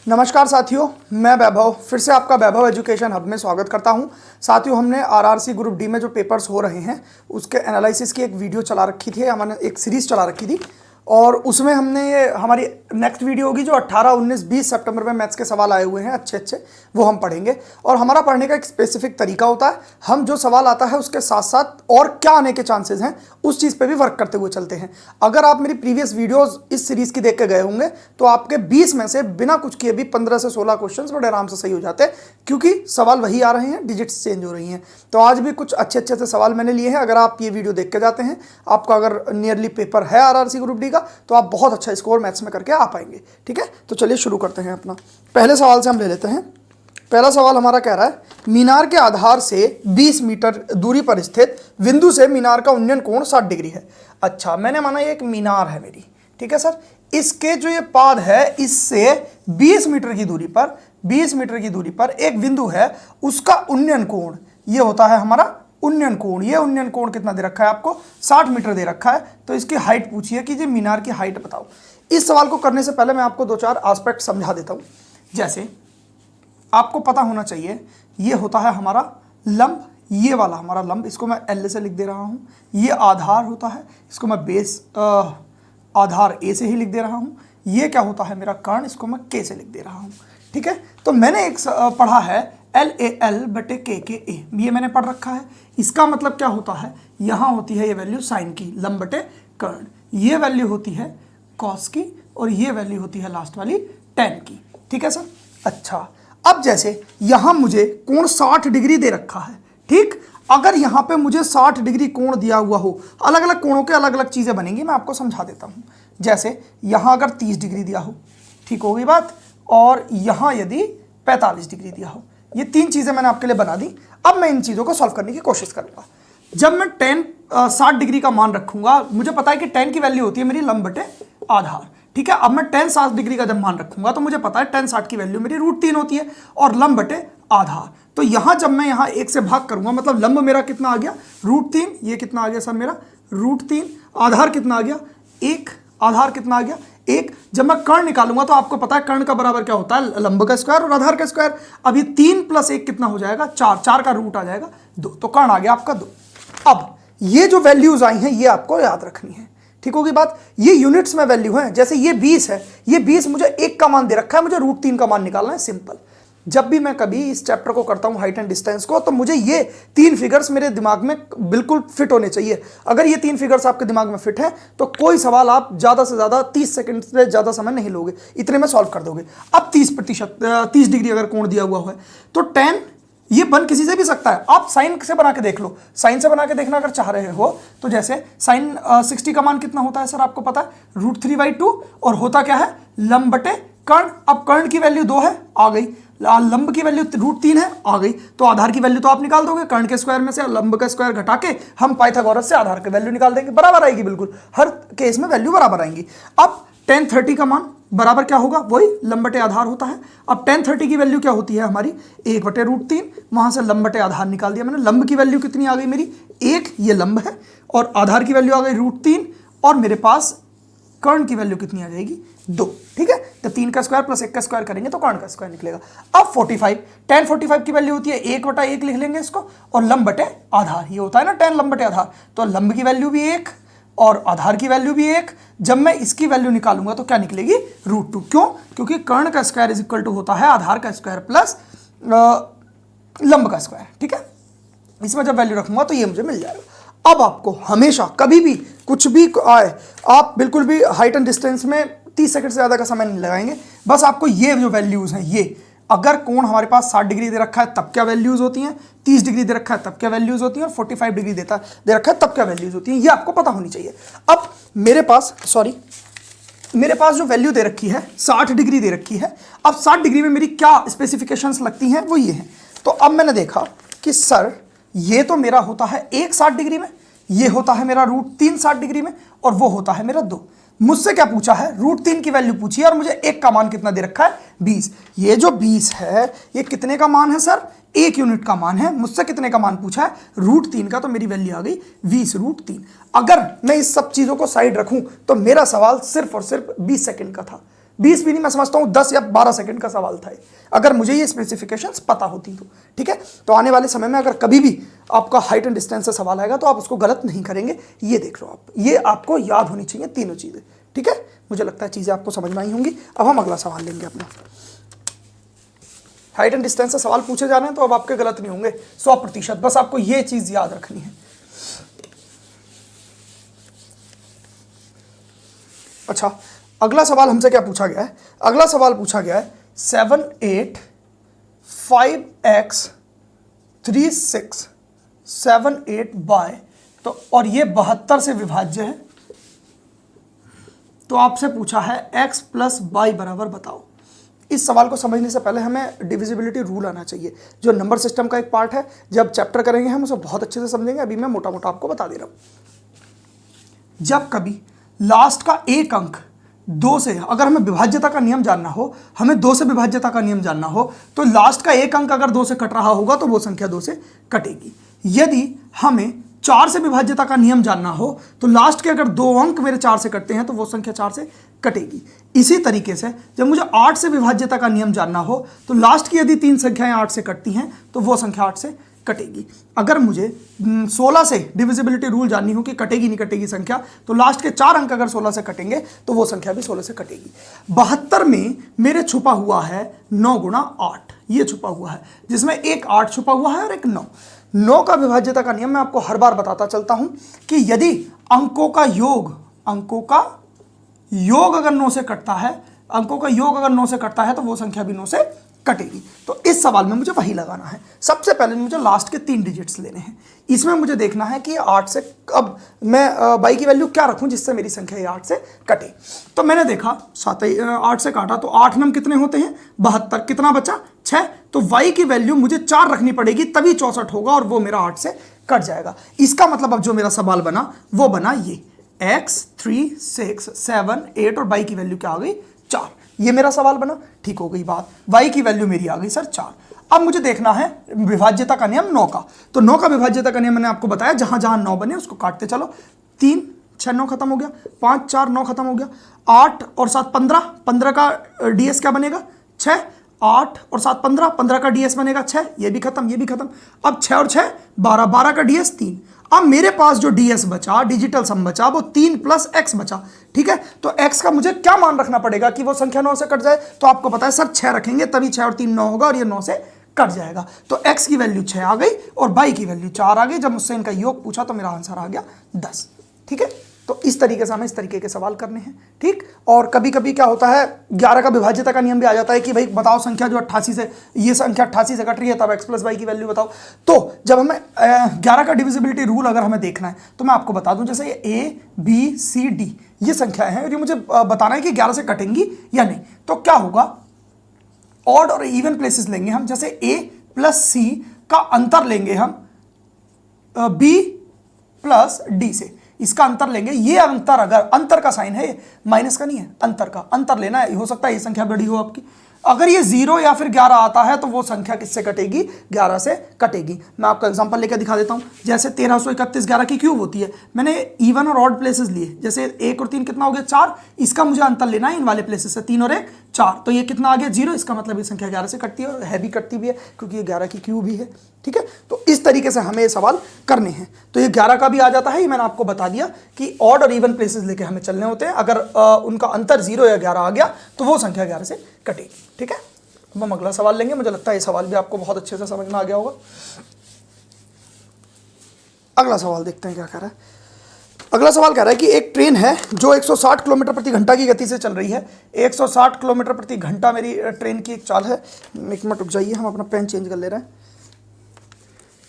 नमस्कार साथियों, मैं वैभव फिर से आपका वैभव एजुकेशन हब में स्वागत करता हूं। साथियों, हमने आरआरसी ग्रुप डी में जो पेपर्स हो रहे हैं उसके एनालिसिस की एक वीडियो चला रखी थी, हमने एक सीरीज़ चला रखी थी और उसमें हमने ये हमारी नेक्स्ट वीडियो होगी जो 18, 19, 20 सितंबर में मैथ्स के सवाल आए हुए हैं अच्छे अच्छे, वो हम पढ़ेंगे। और हमारा पढ़ने का एक स्पेसिफिक तरीका होता है, हम जो सवाल आता है उसके साथ साथ और क्या आने के चांसेस हैं उस चीज़ पे भी वर्क करते हुए चलते हैं। अगर आप मेरी प्रीवियस वीडियोस इस सीरीज़ की देख के गए होंगे तो आपके 20 में से बिना कुछ किए भी 15 से 16 क्वेश्चंस बड़े आराम से सही हो जाते हैं, क्योंकि सवाल वही आ रहे हैं, डिजिट्स चेंज हो रही हैं। तो आज भी कुछ अच्छे अच्छे से सवाल मैंने लिए हैं। अगर आप ये वीडियो देख के जाते हैं, आपका अगर नियरली पेपर है आरआरसी ग्रुप डी का, तो आप बहुत अच्छा स्कोर मैथ्स में करके आ पाएंगे। ठीक है, तो चलिए शुरू करते हैं अपना। पहले सवाल से हम ले लेते हैं। पहला सवाल हमारा कह रहा है, मीनार के आधार से 20 मीटर दूरी पर स्थित बिंदु से मीनार का उन्नयन कोण 60 डिग्री है। अच्छा, मैंने माना ये एक मीनार है मेरी, ठीक है सर। इसके जो ये पाद है इससे 20 मीटर की दूरी पर 20 मीटर की दूरी पर एक बिंदु है, उसका उन्नयन कोण ये होता है हमारा उन्नयन कोण। ये उन्नयन कोण कितना दे रखा है आपको? 60 मीटर दे रखा है। तो इसकी हाइट पूछिए कि जी मीनार की हाइट बताओ। इस सवाल को करने से पहले मैं आपको दो चार एस्पेक्ट समझा देता हूं। जैसे आपको पता होना चाहिए, ये होता है हमारा लंब, ये वाला हमारा लंब, इसको मैं एल से लिख दे रहा हूं। ये आधार होता है, इसको मैं बेस आधार ए से ही लिख दे रहा हूं। ये क्या होता है मेरा कर्ण, इसको मैं के से लिख दे रहा हूं। ठीक है, तो मैंने एक पढ़ा है एल ए एल बटे के ए, ये मैंने पढ़ रखा है। इसका मतलब क्या होता है, यहाँ होती है ये वैल्यू साइन की, लंब बटे कर्ण। ये वैल्यू होती है कॉस की और ये वैल्यू होती है लास्ट वाली टेन की। ठीक है सर। अच्छा, अब जैसे यहां मुझे कोण 60 डिग्री दे रखा है, ठीक। अगर यहां पे मुझे 60 डिग्री कोण दिया हुआ हो, अलग अलग कोणों के अलग अलग चीजें बनेंगी, मैं आपको समझा देता हूं। जैसे यहां अगर 30 डिग्री दिया हो, ठीक हो गई बात, और यहां यदि 45 डिग्री दिया हो, ये तीन चीजें मैंने आपके लिए बना दी। अब मैं इन चीजों को सॉल्व करने की कोशिश करूंगा। जब मैं 60 डिग्री का मान रखूंगा, मुझे पता है कि 10 की वैल्यू होती है मेरी लंब बटे आधार, ठीक है। अब मैं 60 डिग्री का जब मान रखूंगा तो मुझे पता है 60 की वैल्यू मेरी √3 होती है और लंब बटे आधार। तो यहां जब मैं यहां 1 से भाग करूंगा, मतलब लंब मेरा कितना आ गया √3, ये कितना आ गया सर मेरा √3, आधार कितना आ गया 1, आधार कितना आ गया 1। जब मैं कर्ण निकालूंगा तो आपको पता है कर्ण का बराबर क्या होता है, लंब का स्क्वायर और आधार का स्क्वायर। अब ये 3 + 1 कितना हो जाएगा 4, 4 का रूट आ जाएगा 2, तो कर्ण आ गया आपका 2। अब ये जो वैल्यूज आई हैं ये आपको याद रखनी है, ठीक होगी बात। ये यूनिट्स में वैल्यू है। जैसे ये 20 है, ये 20 मुझे 1 का मान दे रखा है, मुझे √3 का मान निकालना है, सिंपल। जब भी मैं कभी इस चैप्टर को करता हूं हाइट एंड डिस्टेंस को, तो मुझे ये 3 फिगर्स मेरे दिमाग में बिल्कुल फिट होने चाहिए। अगर ये 3 फिगर्स आपके दिमाग में फिट है तो कोई सवाल आप ज्यादा से ज्यादा 30 सेकंड से ज्यादा समय नहीं लोगे, इतने में सॉल्व कर दोगे। अब 30 डिग्री अगर कोण दिया हुआ है तो 10, ये बन किसी से भी सकता है। आप साइन से बना के देख लो, साइन से बना के देखना अगर चाह रहे हो तो। जैसे साइन 60 का मान कितना होता है सर, आपको पता है √3/2, और होता क्या है लंब बटे कर्ण। अब कर्ण की वैल्यू 2 है, आ गई। लंब की वैल्यू √3 है, आ गई। तो आधार की वैल्यू तो आप निकाल दोगे, कर्ण के स्क्वायर में से लंब का स्क्वायर घटा के हम पाइथागोरस से आधार की वैल्यू निकाल देंगे, बराबर आएगी, बिल्कुल हर केस में वैल्यू बराबर आएंगी। अब tan 30 का मान बराबर क्या होगा, वही लंब बटे आधार होता है। अब tan 30 की वैल्यू क्या होती है हमारी 1/√3, वहां से लंब बटे आधार निकाल दिया मैंने। लंब की वैल्यू कितनी आ गई मेरी 1, ये लंब है, और आधार की वैल्यू आ गई √3, और मेरे पास कर्ण की वैल्यू कितनी आ जाएगी 2, ठीक है। तो 3 का स्क्वायर + 1 का स्क्वायर करेंगे तो कर्ण का स्क्वायर निकलेगा। अब 45, tan 45 की वैल्यू होती है 1/1 लिख लेंगे इसको, और लंब बटे आधार, ये होता है ना tan लंब बटे आधार। तो लंब की वैल्यू भी 1 और आधार की वैल्यू भी 1। जब मैं इसकी वैल्यू निकालूंगा तो क्या निकलेगी √2। क्यों? क्योंकि कर्ण का स्क्वायर = होता है आधार का स्क्वायर प्लस लंब का स्क्वायर, ठीक है। इसमें जब वैल्यू रखूंगा तो ये मुझे मिल जाएगा। अब आपको हमेशा कभी भी कुछ भी आए, आप बिल्कुल भी हाइट एंड डिस्टेंस में 30 सेकंड से ज़्यादा का समय नहीं लगाएंगे। बस आपको ये जो वैल्यूज़ हैं, ये अगर कोण हमारे पास 60 डिग्री दे रखा है तब क्या वैल्यूज़ होती हैं, 30 डिग्री दे रखा है तब क्या वैल्यूज़ होती हैं, और 45 डिग्री दे रखा है तब क्या वैल्यूज़ होती हैं, ये आपको पता होनी चाहिए। अब मेरे पास जो वैल्यू दे रखी है 60 डिग्री दे रखी है। अब 60 डिग्री में मेरी क्या स्पेसिफिकेशंस लगती हैं, वो ये हैं। तो अब मैंने देखा कि सर ये तो मेरा होता है 1 60 डिग्री में, ये होता है मेरा √3 60 डिग्री में, और वो होता है मेरा 2। मुझसे क्या पूछा है, √3 की वैल्यू पूछी है, और मुझे 1 का मान कितना दे रखा है 20। ये जो 20 है ये कितने का मान है सर, 1 यूनिट का मान है। मुझसे कितने का मान पूछा है √3 का, तो मेरी वैल्यू आ गई 20√3। अगर मैं इस सब चीजों को साइड रखूं तो मेरा सवाल सिर्फ और सिर्फ 20 सेकंड का था। 20 भी नहीं, मैं समझता हूँ 10 या 12 सेकंड का सवाल था, अगर मुझे ये स्पेसिफिकेशंस पता होती तो। ठीक है, तो आने वाले समय में अगर कभी भी आपका हाइट एंड डिस्टेंस से सवाल आएगा तो आप उसको गलत नहीं करेंगे। ये देख लो आप, ये आपको याद होनी चाहिए तीनों चीज़ें। ठीक है, मुझे लगता है चीज़ें आपको समझ में आई होंगी। अब हम अगला सवाल लेंगे अपना। हाइट एंड डिस्टेंस से सवाल पूछे जा रहे हैं तो अब आपके गलत नहीं होंगे 100%। बस आपको ये चीज़ याद रखनी है। अच्छा, अगला सवाल हमसे क्या पूछा गया है? अगला सवाल पूछा गया है 7 8 5x 3 6 7 8 बाय, तो और ये 72 से विभाज्य है। तो आपसे पूछा है x प्लस बाई बराबर बताओ। इस सवाल को समझने से पहले हमें डिविजिबिलिटी रूल आना चाहिए, जो नंबर सिस्टम का एक पार्ट है। जब चैप्टर करेंगे हम उसे बहुत अच्छे से समझेंगे, अभी मैं मोटा मोटा आपको बता दे रहा हूं। जब कभी लास्ट का एक अंक 2 से, अगर हमें विभाज्यता का नियम जानना हो, हमें 2 से विभाज्यता का नियम जानना हो, तो लास्ट का एक अंक अगर 2 से कट रहा होगा तो वो संख्या 2 से कटेगी। यदि हमें 4 से विभाज्यता का नियम जानना हो तो लास्ट के अगर 2 अंक मेरे 4 से कटते हैं तो वो संख्या 4 से कटेगी। इसी तरीके से जब मुझे 8 से विभाज्यता का नियम जानना हो तो लास्ट की यदि 3 संख्याएं 8 से कटती हैं तो वो संख्या 8 से कटेगी। अगर मुझे 16 से डिविजिबिलिटी रूल जाननी हो कि कटेगी नहीं कटेगी संख्या, तो लास्ट के 4 अंक अगर 16 से कटेंगे तो वो संख्या भी 16 से कटेगी। 72 में मेरे छुपा हुआ है 9 गुणा 8, ये छुपा हुआ है, जिसमें एक 8 छुपा हुआ है और एक 9। 9 का विभाज्यता का नियम मैं आपको हर बार बताता चलता हूं कि यदि अंकों का योग अगर 9 से कटता है, अंकों का योग अगर 9 से कटता है तो वो संख्या भी 9 से कटेगी। तो इस सवाल में मुझे वही लगाना है। सबसे पहले मुझे लास्ट के 3 डिजिट्स लेने हैं। इसमें मुझे देखना है कि 8 से, अब मैं बाई की वैल्यू क्या रखूं जिससे मेरी संख्या 8 से कटे। तो मैंने देखा 8 से काटा तो 8 नम कितने होते हैं 72, कितना बचा 6। तो y की वैल्यू मुझे 4 रखनी पड़ेगी तभी 64 होगा और वो मेरा 8 से कट जाएगा। इसका मतलब अब जो मेरा सवाल बना वो बना ये x 3 6 7 8 और y की वैल्यू क्या आ गई 4। ये मेरा सवाल बना। ठीक हो गई बात, y की वैल्यू मेरी आ गई सर 4। अब मुझे देखना है विभाज्यता का नियम 9 का। तो 9 का विभाज्यता का नियम मैंने आपको बताया, जहां जहां 9 बने उसको काटते चलो। 3 6 9 खत्म हो गया, 5 4 9 खत्म हो गया, 8 और 7 15, 15 का ds क्या बनेगा 6, 8 और 7 15, 15 का ds बनेगा 6, ये भी खत्म ये भी खत्म। अब 6 और 6 12, 12 का ds 3। अब मेरे पास जो ds बचा, डिजिटल सम बचा, वो 3 प्लस x बचा। ठीक है, तो x का मुझे क्या मान रखना पड़ेगा कि वो संख्या 9 से कट जाए? तो आपको पता है सर 6 रखेंगे तभी 6 और 3 9 होगा और ये 9 से कट जाएगा। तो x की वैल्यू 6 आ गई और y की वैल्यू 4 आ गई। जब मुझसे इनका योग पूछा तो मेरा आंसर आ गया 10। ठीक है, तो इस तरीके से हमें इस तरीके के सवाल करने हैं। ठीक, और कभी कभी क्या होता है 11 का विभाज्यता का नियम भी आ जाता है कि भाई बताओ संख्या जो 88 से, ये संख्या 88 से कट रही है तब x प्लस वाई की वैल्यू बताओ। तो जब हमें 11 का डिविजिबिलिटी रूल अगर हमें देखना है तो मैं आपको बता दूं, जैसे ये a b c d ये संख्याएं हैं और ये मुझे बताना है कि 11 से कटेंगी या नहीं। तो क्या होगा, ऑड और इवन प्लेसेस लेंगे हम। जैसे a प्लस c का अंतर लेंगे हम b प्लस d से, इसका अंतर लेंगे। ये अंतर, अगर अंतर का साइन है, माइनस का नहीं है, अंतर का अंतर लेना है। हो सकता है ये संख्या बड़ी हो आपकी। अगर ये 0 या फिर 11 आता है तो वो संख्या किससे कटेगी 11 से कटेगी। मैं आपका एग्जांपल लेकर दिखा देता हूं। जैसे 1331 11 की क्यूब होती है, मैंने इवन और ऑड प्लेसेस लिए। जैसे 1 और 3 कितना हो गया 4, इसका मुझे अंतर लेना है इन वाले प्लेसेस से, 3 और 1 4। तो ये कितना आ गया 0, इसका मतलब ये संख्या 11 से कटती है और है भी कटती भी है क्योंकि ये 11 की क्यूब भी है। ठीक है, तो इस तरीके से हमें ये सवाल करने हैं। तो ये 11 का भी आ जाता है, ये मैंने आपको बता दिया कि ऑड और इवन प्लेसेस लेके हमें चलने होते हैं। अगर उनका अंतर 0 या 11 आ गया तो वो संख्या 11 से कटेगी। ठीक है, अब हम अगला सवाल लेंगे। मुझे लगता है ये सवाल भी आपको बहुत अच्छे से समझ में आ गया होगा। अगला सवाल देखते हैं क्या कह रहा है। अगला सवाल कह रहा है कि एक ट्रेन है जो 160 किलोमीटर प्रति घंटा की गति से चल रही है। 160 किलोमीटर प्रति घंटा मेरी ट्रेन की एक चाल है। एक मिनट रुक जाइए, हम अपना पेन चेंज कर ले रहे हैं।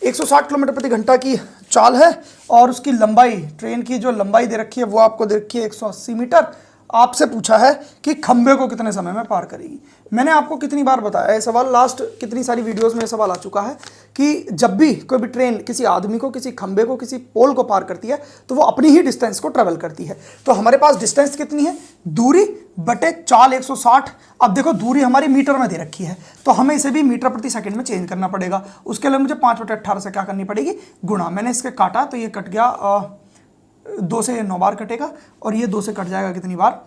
160 किलोमीटर प्रति घंटा की चाल है और उसकी लंबाई, ट्रेन की जो लंबाई दे रखी है वो आपको दे रखी है 180 मीटर। आपसे पूछा है कि खंबे को कितने समय में पार करेगी। मैंने आपको कितनी बार बताया ये सवाल, लास्ट कितनी सारी वीडियोस में ये सवाल आ चुका है कि जब भी कोई भी ट्रेन किसी आदमी को, किसी खंबे को, किसी पोल को पार करती है तो वो अपनी ही डिस्टेंस को ट्रेवल करती है। तो हमारे पास डिस्टेंस कितनी है, दूरी बटे चाल 160। अब देखो दूरी हमारी मीटर में दे रखी है तो हमें इसे भी मीटर प्रति सेकंड में चेंज करना पड़ेगा। उसके लिए मुझे 5/18 से क्या करनी पड़ेगी, गुणा। मैंने इसके काटा तो ये कट गया 2 से 9 बार कटेगा और ये 2 से कट जाएगा कितनी बार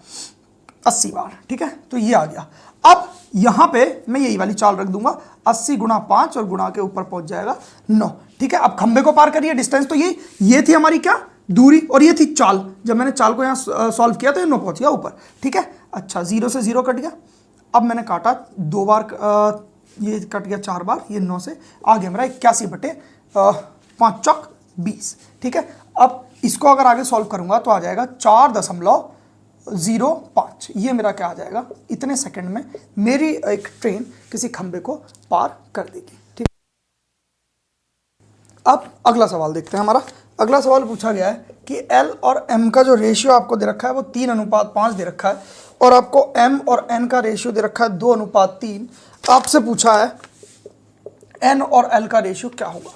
80 बार, ठीक है। तो ये आ गया। अब यहां पे मैं यही वाली चाल रख दूंगा, 80 गुणा 5 और गुणा के ऊपर पहुंच जाएगा 9, ठीक है। अब खंबे को पार करिए, डिस्टेंस तो ये थी हमारी क्या दूरी, और ये थी चाल। जब मैंने चाल को यहां सॉल्व किया तो ये 9 पहुंच गया ऊपर, ठीक है। अच्छा, 0 से 0 कट गया। अब मैंने काटा 2 बार, ये कट गया 4 बार, ये 9 से आ गया मेरा 81/5 चौक 20, ठीक है। अब इसको अगर आगे सॉल्व करूंगा तो आ जाएगा 4.05, ये मेरा क्या आ जाएगा, इतने सेकंड में मेरी एक ट्रेन किसी खंबे को पार कर देगी, ठीक। अब अगला सवाल देखते हैं। हमारा अगला सवाल पूछा गया है कि L और M का जो रेशियो आपको दे रखा है वो 3:5 दे रखा है, और आपको M और N का रेशियो दे रखा है 2:3। आपसे पूछा है N और L का रेशियो क्या होगा।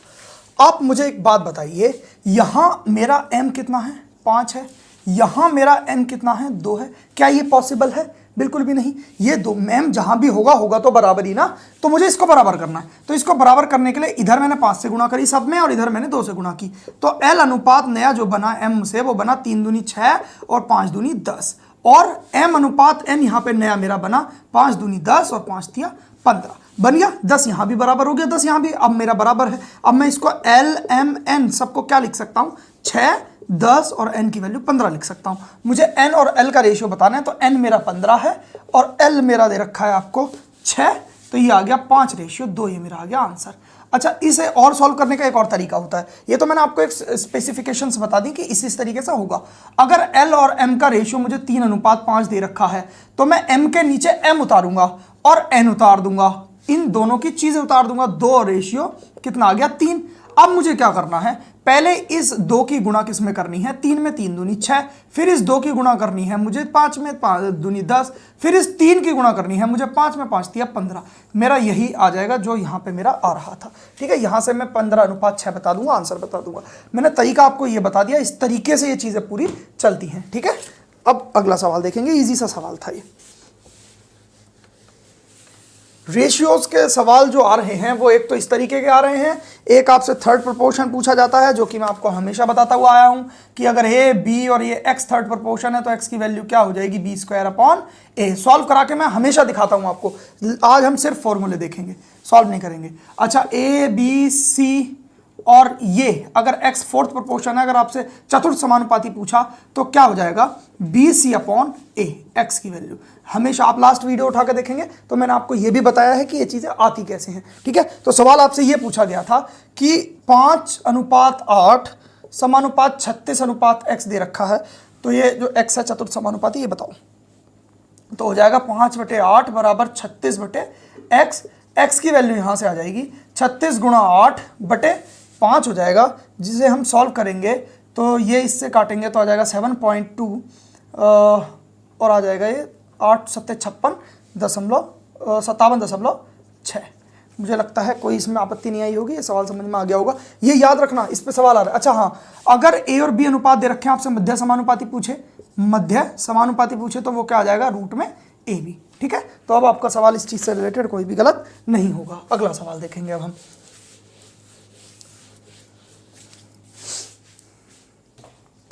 आप मुझे एक बात बताइए, यहां मेरा M कितना है, 5 है, यहां मेरा N कितना है, 2 है। क्या ये पॉसिबल है? बिल्कुल भी नहीं। ये दो मैम जहां भी होगा तो बराबर ही ना, तो मुझे इसको बराबर करना है। तो इसको बराबर करने के लिए इधर मैंने 5 से गुणा करी सब में, और इधर मैंने 2 से गुणा की। तो L अनुपात नया जो बना M से, वो बना 3 दूनी 6 और 5 दूनी 10, और M अनुपात N यहाँ पे नया मेरा बना 5 दूनी 10 और 5 तिया 15 बन गया। 10 यहां भी बराबर हो गया, 10 यहां भी, अब मेरा बराबर है। अब मैं इसको L M N सबको क्या लिख सकता हूं, 6 10 और N की वैल्यू 15 लिख सकता हूं। मुझे N और L का रेशियो बताना है, तो N मेरा 15 है और L मेरा दे रखा है आपको 6, तो ये आ गया 5:2, ये मेरा आ गया आंसर। अच्छा, इसे और सॉल्व करने का एक और तरीका होता है। ये तो मैंने आपको एक स्पेसिफिकेशंस बता दी कि इस तरीके से होगा। अगर L और M का रेशियो मुझे 3:5 दे रखा है, तो मैं M के नीचे M उतारूंगा और N उतार दूंगा, इन दोनों की चीजें उतार दूंगा। 2 और रेशियो कितना आ गया, 3। अब मुझे क्या करना है, पहले इस 2 की गुणा किस में करनी है, 3 में 3 दूनी 6, फिर इस 2 की गुणा करनी है मुझे 5 में 5 दूनी 10, फिर इस 3 की गुणा करनी है मुझे 5 में 5 तिया 15। मेरा यही आ जाएगा जो यहां पे मेरा आ रहा था, ठीक है। यहां से मैं 15:6 बता दूंगा, आंसर बता दूंगा। मैंने तरीका आपको ये बता दिया, इस तरीके से ये चीजें पूरी चलती हैं, ठीक है। अब अगला सवाल देखेंगे, इजी सा सवाल था ये। रेशियोज के सवाल जो आ रहे हैं वो एक तो इस तरीके के आ रहे हैं, एक आपसे थर्ड प्रोपोर्शन पूछा जाता है, जो कि मैं आपको हमेशा बताता हुआ आया हूं कि अगर ए बी और ये एक्स थर्ड प्रोपोर्शन है तो एक्स की वैल्यू क्या हो जाएगी, b²/a। सॉल्व करा के मैं हमेशा दिखाता हूं आपको। आज हम सिर्फ फॉर्मूले देखेंगे, सॉल्व नहीं करेंगे। अच्छा, ए बी सी और ये अगर x फोर्थ प्रोपोर्शन है, अगर आपसे चतुर्थ समानुपाती पूछा तो क्या हो जाएगा, BC/A, x की वैल्यू। हमेशा आप लास्ट वीडियो उठा के देखेंगे तो मैंने आपको ये भी बताया है कि ये चीजें आती कैसे हैं, ठीक है। तो सवाल आपसे ये पूछा गया था कि 5:8 समानुपात 36:x दे रखा है, तो ये जो x है चतुर्थ समानुपाती, ये बताओ। तो हो जाएगा 5/8 बराबर 36/x। x की वैल्यू यहां से आ जाएगी 36 × 8/5 हो जाएगा, जिसे हम सॉल्व करेंगे तो ये इससे काटेंगे तो आ जाएगा 7.2 और आ जाएगा ये 57.6। मुझे लगता है कोई इसमें आपत्ति नहीं आई होगी, ये सवाल समझ में आ गया होगा। ये याद रखना, इस पे सवाल आ रहा है। अच्छा हाँ, अगर ए और बी अनुपात दे रखे हैं, आपसे मध्य समानुपाती पूछे तो वो क्या आ जाएगा, रूट में ए बी, ठीक है। तो अब आपका सवाल इस चीज से रिलेटेड कोई भी गलत नहीं होगा। अगला सवाल देखेंगे अब हम।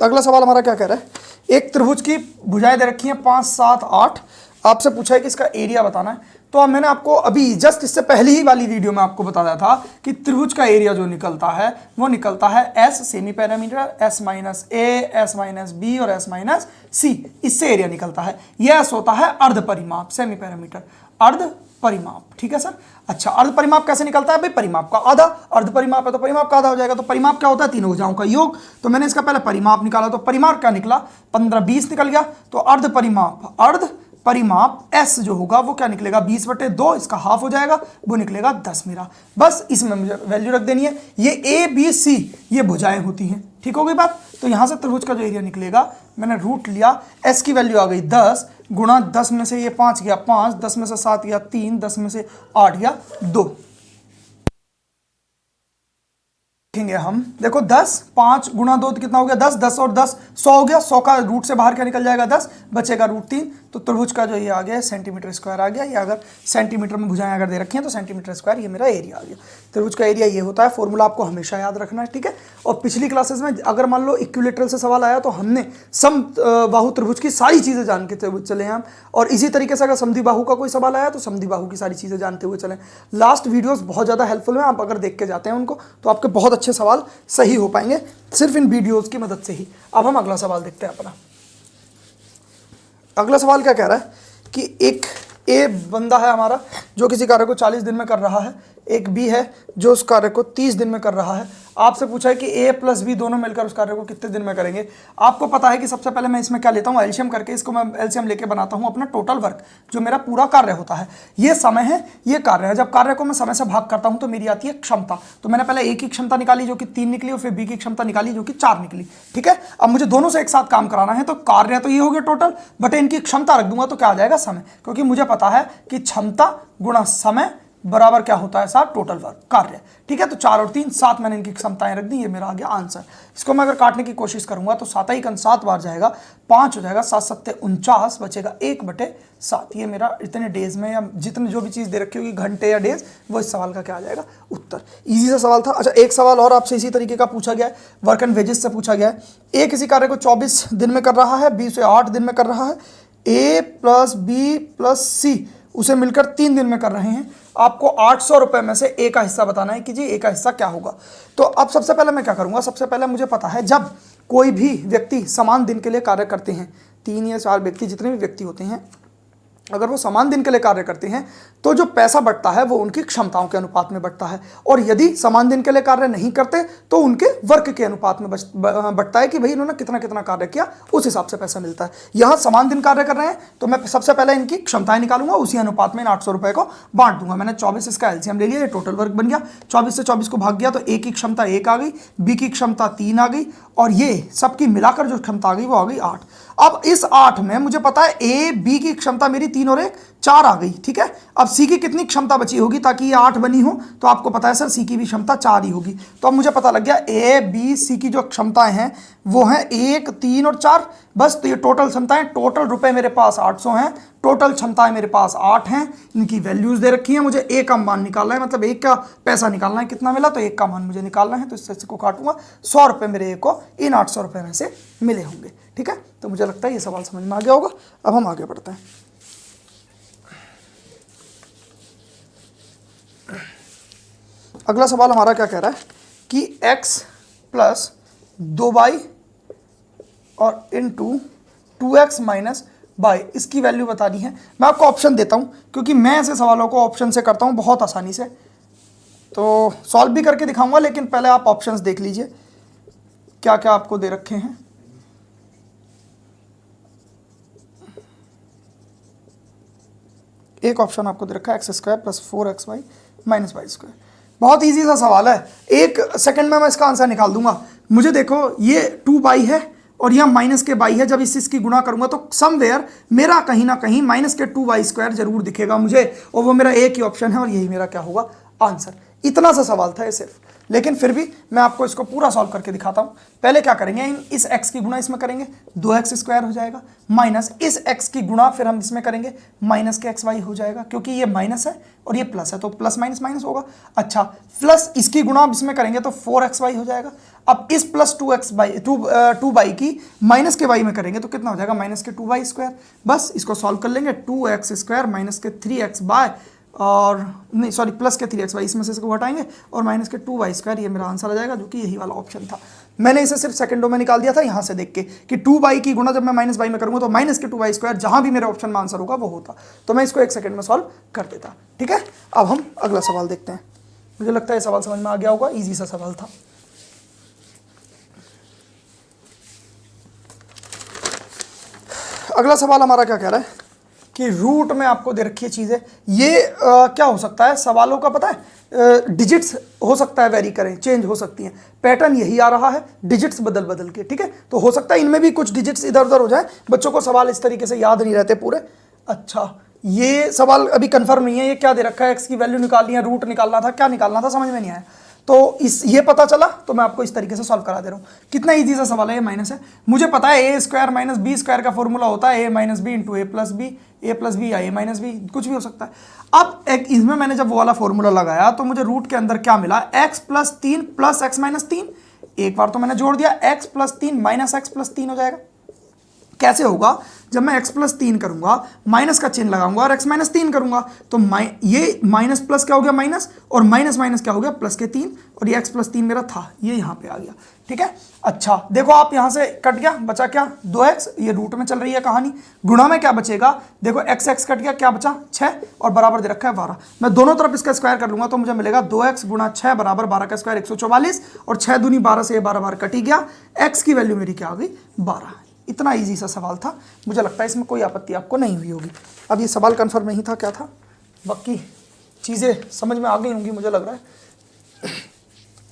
तो अगला सवाल हमारा क्या कह रहा है, एक त्रिभुज की भुजाएं दे रखी हैं 5 7 8, आपसे पूछा है कि इसका एरिया बताना है। तो अब मैंने आपको अभी जस्ट इससे पहली ही वाली वीडियो में आपको बताया था कि त्रिभुज का एरिया जो निकलता है वो निकलता है S semi parameter, S - A, S - B और S - C, इससे एरिया निकलता है। यह S होता है अर्ध परिमाप, सेमी पैरामीटर अर्ध परिमाप, ठीक है सर। अच्छा, अर्ध परिमाप कैसे निकलता है भाई, परिमाप का आधा, अर्ध परिमाप है तो परिमाप का आधा हो जाएगा। तो परिमाप क्या होता है, तीनों भुजाओं का योग। तो मैंने इसका पहले परिमाप निकाला, तो परिमाप क्या निकला, 15 20 निकल गया। तो अर्ध परिमाप S जो होगा वो क्या निकलेगा, 20/2, इसका हाफ हो जाएगा, वो निकलेगा 10 मेरा। बस इसमें मुझे वैल्यू रख देनी है। ये A B C ये भुजाएं होती हैं, ठीक हो गई बात। तो यहां से त्रिभुज का जो एरिया निकलेगा, मैंने रूट लिया, S की वैल्यू आ गई 10 गुणा 10 में से ये 5 गया 5, 10 में से 7 गया 3, 10 में से 8 गया 2। देखेंगे हम, देखो 10 5 गुणा 2 कितना हो गया, 10 10 और 10 100 हो गया। 100 का रूट से बाहर क्या निकल जाएगा, 10, बचेगा √3। तो त्रिभुज का जो ये आ गया सेंटीमीटर स्क्वायर आ गया। ये अगर सेंटीमीटर में भुजाएं अगर दे रखी हैं तो सेंटीमीटर स्क्वायर ये मेरा एरिया आ गया। त्रिभुज का एरिया ये होता है, फॉर्मूला आपको हमेशा याद रखना है, ठीक है। और पिछली क्लासेस में अगर मान लो इक्विलेटरल से सवाल आया तो हमने समबाहु त्रिभुज की सारी चीज़ें जान के चले हैं हम, और इसी तरीके से अगर समद्विबाहु का कोई सवाल आया तो समद्विबाहु की सारी चीज़ें जानते हुए चलें। लास्ट वीडियोस बहुत ज़्यादा हेल्पफुल हैं, आप अगर देख के जाते हैं उनको तो आपके बहुत अच्छे सवाल सही हो पाएंगे सिर्फ इन वीडियोज़ की मदद से ही। अब हम अगला सवाल देखते हैं अपना। अगला सवाल क्या कह रहा है कि एक ए बंदा है हमारा जो किसी कार्य को 40 दिन में कर रहा है, एक बी है जो उस कार्य को 30 दिन में कर रहा है। आपसे पूछा है कि ए प्लस बी दोनों मिलकर उस कार्य को कितने दिन में करेंगे। आपको पता है कि सबसे पहले मैं इसमें क्या लेता हूँ, एलसीएम करके इसको मैं एलसीएम लेके बनाता हूँ अपना टोटल वर्क, जो मेरा पूरा कार्य होता है। ये समय है, ये कार्य है। जब कार्य को मैं समय से भाग करता हूँ तो मेरी आती है क्षमता। तो मैंने पहले ए की क्षमता निकाली जो कि 3 निकली, और फिर बी की क्षमता निकाली जो कि 4 निकली, ठीक है। अब मुझे दोनों से एक साथ काम कराना है, तो कार्य तो ये हो गया टोटल, बट इनकी क्षमता रख दूंगा तो क्या आ जाएगा, समय, क्योंकि मुझे पता है कि क्षमता गुणा समय बराबर क्या होता है, साथ टोटल वर्क, कार्य, ठीक है। तो 4 और 3 7 मैंने इनकी क्षमताएं रख दी, ये मेरा आ गया आंसर। इसको मैं अगर काटने की कोशिश करूंगा तो 7 ही 7 बार जाएगा, 5 हो जाएगा, 7 7 49, बचेगा 1/7। ये मेरा इतने डेज में या जितने जो भी चीज़ दे रखी होगी, घंटे या डेज, वो इस सवाल का क्या आ जाएगा, उत्तर। ईजी सा सवाल था। अच्छा, एक सवाल और आपसे इसी तरीके का पूछा गया है, वर्क एंड वेजेस से पूछा गया है। ए किसी कार्य को 24 दिन में कर रहा है, बी उसे 8 दिन में कर रहा है, ए प्लस बी प्लस सी उसे मिलकर 3 दिन में कर रहे हैं। आपको 800 रुपए में से ए का हिस्सा बताना है कि जी ए का हिस्सा क्या होगा। तो अब सबसे पहले मैं क्या करूंगा, सबसे पहले मुझे पता है जब कोई भी व्यक्ति समान दिन के लिए कार्य करते हैं, 3 या 4 व्यक्ति, जितने भी व्यक्ति होते हैं, अगर वो समान दिन के लिए कार्य करते हैं तो जो पैसा बढ़ता है वो उनकी क्षमताओं के अनुपात में बढ़ता है, और यदि समान दिन के लिए कार्य नहीं करते तो उनके वर्क के अनुपात में बढ़ता है कि भाई इन्होंने कितना कितना कार्य किया, उस हिसाब से पैसा मिलता है। यहाँ समान दिन कार्य कर रहे हैं तो मैं सबसे पहले इनकी क्षमताएं निकालूंगा, उसी अनुपात में इन 800 रुपए को बांट दूंगा। मैंने 24 इसका एलसीएम ले लिया, ये टोटल वर्क बन गया। 24 से 24 को भाग गया तो ए की क्षमता 1 आ गई, बी की क्षमता 3 आ गई, और ये सबकी मिलाकर जो क्षमता आ गई वो आ गई 8। अब इस 8 में मुझे पता है ए बी की क्षमता मेरी 3 और 1 4 आ गई, ठीक है। अब सी की कितनी क्षमता बची होगी ताकि ये 8 बनी हो, तो आपको पता है सर सी की भी क्षमता 4 ही होगी। तो अब मुझे पता लग गया ए बी सी की जो क्षमताएं हैं वो हैं 1 3 और 4, बस। तो ये टोटल क्षमताएं, टोटल रुपए मेरे पास 800 हैं, टोटल क्षमताएं मेरे पास 8 हैं, इनकी वैल्यूज दे रखी हैं। मुझे ए का मान निकालना है, मतलब एक का पैसा निकालना है, कितना मिला, तो एक का मान मुझे निकालना है। तो इससे को काटूंगा, 100 रुपये मेरे ए को इन 800 रुपये में से मिले होंगे, ठीक है। तो मुझे लगता है ये सवाल समझ में आ गया होगा। अब हम आगे बढ़ते हैं। अगला सवाल हमारा क्या कह रहा है कि x प्लस 2y और इंटू 2x माइनस बाई, इसकी वैल्यू बतानी है। मैं आपको ऑप्शन देता हूं क्योंकि मैं ऐसे सवालों को ऑप्शन से करता हूं बहुत आसानी से, तो सॉल्व भी करके दिखाऊंगा, लेकिन पहले आप ऑप्शंस देख लीजिए क्या क्या आपको दे रखे हैं। एक ऑप्शन आपको दे रखा है x² plus 4xy minus y square. बहुत इजी सा सवाल है, 1 सेकंड में मैं इसका आंसर निकाल दूंगा। मुझे देखो ये 2y है और यह माइनस के बाई है, जब इसकी गुणा करूंगा तो समवेयर मेरा कहीं ना कहीं माइनस के 2y² जरूर दिखेगा मुझे, और वो मेरा एक ही ऑप्शन है और यही मेरा क्या होगा, आंसर। इतना सा सवाल था ये सिर्फ, लेकिन फिर भी मैं आपको इसको पूरा सॉल्व करके दिखाता हूं। पहले क्या करेंगे, इस x की गुणा इसमें करेंगे, 2x² हो जाएगा, माइनस इस x की गुणा फिर हम इसमें करेंगे, माइनस के xy हो जाएगा, क्योंकि ये माइनस है और ये प्लस है तो प्लस माइनस माइनस होगा। अच्छा, प्लस इसकी गुणा इसमें करेंगे तो 4xy हो जाएगा। अब इस प्लस 2y की माइनस के y में करेंगे तो कितना हो जाएगा, माइनस के 2y²। बस इसको सॉल्व कर लेंगे, 2x² माइनस के 3x बाय, और नहीं सॉरी प्लस के 3xy, इसमें से इसको हटाएंगे और माइनस के 2y², ये मेरा आंसर आ जाएगा, जो कि यही वाला ऑप्शन था। मैंने इसे सिर्फ सेकंडों में निकाल दिया था यहाँ से देख के कि 2y की गुणा जब मैं माइनस y में करूँगा तो माइनस के 2y² जहाँ भी मेरे ऑप्शन में आंसर होगा वो होता, तो मैं इसको 1 सेकंड में सॉल्व कर देता, ठीक है। अब हम अगला सवाल देखते हैं। मुझे लगता है ये सवाल समझ में आ गया होगा, ईजी सा सवाल था। अगला सवाल हमारा क्या कह रहा है कि रूट में आपको दे रखी है चीज़ें, ये क्या हो सकता है, सवालों का पता है, डिजिट्स हो सकता है वेरी करें, चेंज हो सकती हैं, पैटर्न यही आ रहा है, डिजिट्स बदल बदल के, ठीक है। तो हो सकता है इनमें भी कुछ डिजिट्स इधर उधर हो जाए, बच्चों को सवाल इस तरीके से याद नहीं रहते पूरे। अच्छा, ये सवाल अभी कंफर्म नहीं है, ये क्या दे रखा है, एक्स की वैल्यू निकालनी है, रूट निकालना था, क्या निकालना था समझ में नहीं आया। तो ये पता चला तो मैं आपको इस तरीके से सॉल्व करा दे रहा हूँ। कितना इजी सा सवाल है, ये माइनस है, मुझे पता है ए स्क्वायर माइनस बी स्क्वायर का फॉर्मूला होता है ए माइनस बी इंटू ए प्लस बी या ए माइनस बी, कुछ भी हो सकता है। अब एक इसमें मैंने जब वो वाला फॉर्मूला लगाया तो मुझे रूट के अंदर क्या मिला, x plus 3 plus x minus 3। एक बार तो मैंने जोड़ दिया, x plus 3 minus x plus 3 हो जाएगा। कैसे होगा, जब मैं x प्लस 3 करूंगा माइनस का चिन्ह लगाऊंगा और x माइनस 3 करूंगा तो ये माइनस प्लस क्या हो गया माइनस, और माइनस माइनस क्या हो गया प्लस के 3, और ये x प्लस 3 मेरा था ये यहाँ पे आ गया। ठीक है, अच्छा देखो आप यहाँ से कट गया, बचा क्या 2x, ये रूट में चल रही है कहानी, गुणा में क्या बचेगा, देखो x कट गया, क्या बचा 6 और बराबर दे रखा है 12। मैं दोनों तरफ इसका स्क्वायर कर लूंगा तो मुझे मिलेगा 2x गुणा 6 बराबर 12 का स्क्वायर 144, और 6 दूनी 12 से 12 बार कट ही गया, x की वैल्यू मेरी क्या आ गई 12। इतना इजी सा सवाल था, मुझे लगता है इसमें कोई आपत्ति आपको नहीं हुई होगी। अब ये सवाल कन्फर्म नहीं था, क्या था, बाकी चीज़ें समझ में आ गई होंगी मुझे लग रहा है।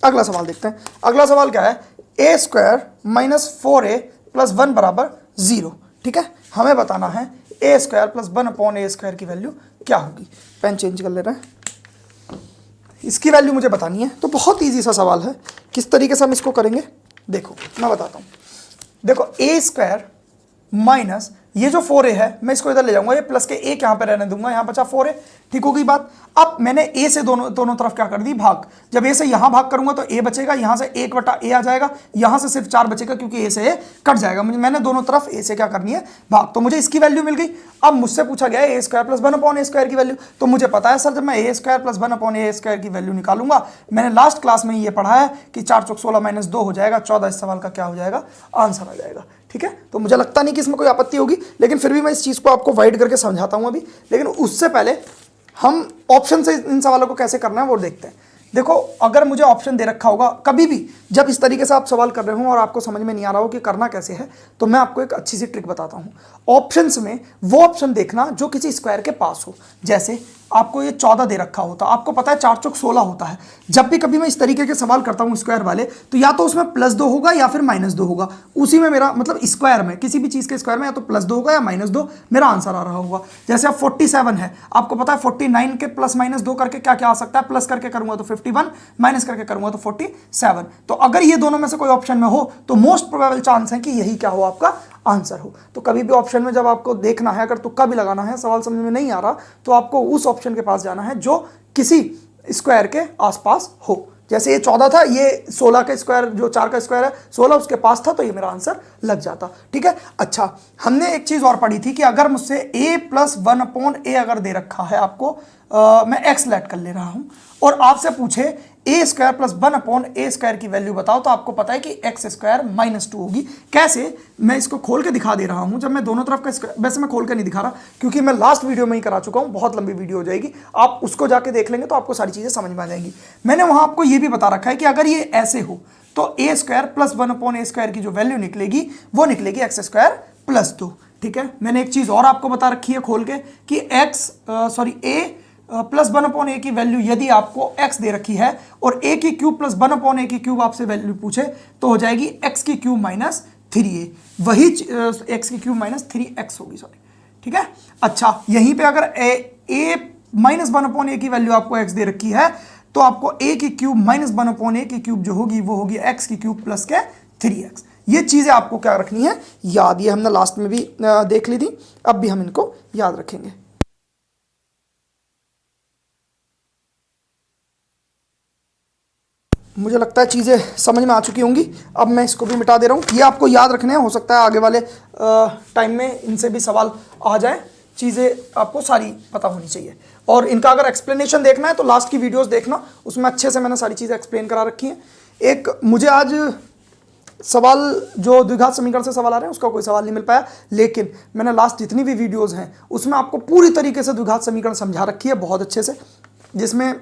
अगला सवाल देखते हैं। अगला सवाल क्या है, ए स्क्वायर माइनस 4a प्लस 1 बराबर 0। ठीक है, हमें बताना है ए स्क्वायर प्लस 1 अपॉन ए स्क्वायर की वैल्यू क्या होगी। पेन चेंज कर ले रहे हैं, इसकी वैल्यू मुझे बतानी है। तो बहुत ईजी सा सवाल है, किस तरीके से हम इसको करेंगे देखो मैं बताता हूँ। देखो ए स्क्वायर माइनस ये जो 4a है मैं इसको इधर ले जाऊंगा, ये प्लस के एक यहाँ पे रहने दूंगा, यहाँ बचा 4a। ठीक होगी बात। अब मैंने a से दोनों तरफ क्या कर दी भाग, जब a से यहाँ भाग करूंगा तो a बचेगा, यहाँ से 1 बटा a आ जाएगा, यहाँ से सिर्फ 4 बचेगा क्योंकि a से a कट जाएगा। मैंने दोनों तरफ a से क्या करनी है भाग, तो मुझे इसकी वैल्यू मिल गई। अब मुझसे पूछा गया है ए स्क्वायर प्लस 1 अपॉन ए स्क्वायर की वैल्यू, तो मुझे पता है सर जब मैं ए स्क्वायर प्लस 1 अपॉन ए स्क्वायर की वैल्यू निकालूंगा, मैंने लास्ट क्लास में ये पढ़ा है कि 4 चौक 16 माइनस 2 हो जाएगा 14। इस सवाल का क्या हो जाएगा आंसर आ जाएगा। ठीक है, तो मुझे लगता नहीं कि इसमें कोई आपत्ति होगी, लेकिन फिर भी मैं इस चीज़ को आपको वाइड करके समझाता हूं अभी। लेकिन उससे पहले हम ऑप्शन से इन सवालों को कैसे करना है वो देखते हैं। देखो अगर मुझे ऑप्शन दे रखा होगा कभी भी, जब इस तरीके से आप सवाल कर रहे हो और आपको समझ में नहीं आ रहा हो कि करना कैसे है, तो मैं आपको एक अच्छी सी ट्रिक बताता हूँ। ऑप्शंस में वो ऑप्शन देखना जो किसी स्क्वायर के पास हो। जैसे आपको ये 14 दे रखा होता, आपको पता है 4 चौक 16 होता है। जब भी कभी मैं इस तरीके के सवाल करता हूँ स्क्वायर वाले, तो या तो उसमें +2 होगा या फिर -2 होगा। उसी में मेरा मतलब स्क्वायर में, किसी भी चीज़ के स्क्वायर में या तो +2 होगा या -2 मेरा आंसर आ रहा होगा। जैसे अब 47 है, आपको पता है 49 के +-2 करके क्या क्या आ सकता है, प्लस करके करूंगा तो 51, माइनस करके करूंगा तो 47। तो अगर ये दोनों में से कोई ऑप्शन में हो तो मोस्ट प्रोबेबल चांस है कि यही क्या हो आपका आंसर हो। तो कभी भी ऑप्शन में जब आपको देखना है, अगर तुक्का भी लगाना है, सवाल समझ में नहीं आ रहा, तो आपको उस ऑप्शन के पास जाना है जो किसी स्क्वायर के आसपास हो। जैसे ये 14 था, ये 16 का स्क्वायर, जो 4 का स्क्वायर है 16 उसके पास था, तो ये मेरा आंसर लग जाता। ठीक है, अच्छा हमने एक चीज और पढ़ी थी कि अगर मुझसे a प्लस 1 अपॉन ए अगर दे रखा है आपको, मैं x लेट कर ले रहा हूं और आपसे पूछे ए स्क्वायर प्लस 1 अपॉन ए स्क्वायर की वैल्यू बताओ, तो आपको पता है कि एक्स स्क्वायर -2 होगी। कैसे, मैं इसको खोल के दिखा दे रहा हूं। जब मैं दोनों तरफ का स्क्वायर, वैसे मैं खोल के नहीं दिखा रहा क्योंकि मैं लास्ट वीडियो में ही करा चुका हूं, बहुत लंबी वीडियो हो जाएगी, आप उसको जाके देख लेंगे तो आपको सारी चीजें समझ में आ जाएंगी। मैंने वहां आपको ये भी बता रखा है कि अगर ये ऐसे हो तो ए स्क्वायर प्लस 1 अपॉन ए स्क्वायर की जो वैल्यू निकलेगी वो निकलेगी एक्स स्क्वायर प्लस 2। ठीक है, मैंने एक चीज और आपको बता रखी है खोल के कि ए प्लस 1 अपॉन ए की वैल्यू यदि आपको x दे रखी है और a की क्यूब प्लस 1 अपॉन ए की क्यूब आपसे वैल्यू पूछे तो हो जाएगी x की क्यूब माइनस 3a, वही x की क्यूब माइनस 3x होगी, सॉरी। ठीक है, अच्छा यहीं पे अगर a माइनस 1 अपॉन ए की वैल्यू आपको x दे रखी है तो आपको a की क्यूब माइनस 1 अपॉन ए की क्यूब जो होगी वो होगी x की क्यूब प्लस के 3x। ये चीजें आपको क्या रखनी है याद, ये हमने लास्ट में भी देख ली थी, अब भी हम इनको याद रखेंगे। मुझे लगता है चीज़ें समझ में आ चुकी होंगी। अब मैं इसको भी मिटा दे रहा हूँ। ये आपको याद रखने हैं, हो सकता है आगे वाले टाइम में इनसे भी सवाल आ जाए। चीज़ें आपको सारी पता होनी चाहिए और इनका अगर एक्सप्लेनेशन देखना है तो लास्ट की वीडियोस देखना, उसमें अच्छे से मैंने सारी चीज़ें एक्सप्लेन करा रखी हैं। एक मुझे आज सवाल जो द्विघात समीकरण से सवाल आ रहे हैं उसका कोई सवाल नहीं मिल पाया, लेकिन मैंने लास्ट जितनी भी वीडियोज़ हैं उसमें आपको पूरी तरीके से द्विघात समीकरण समझा रखी है बहुत अच्छे से, जिसमें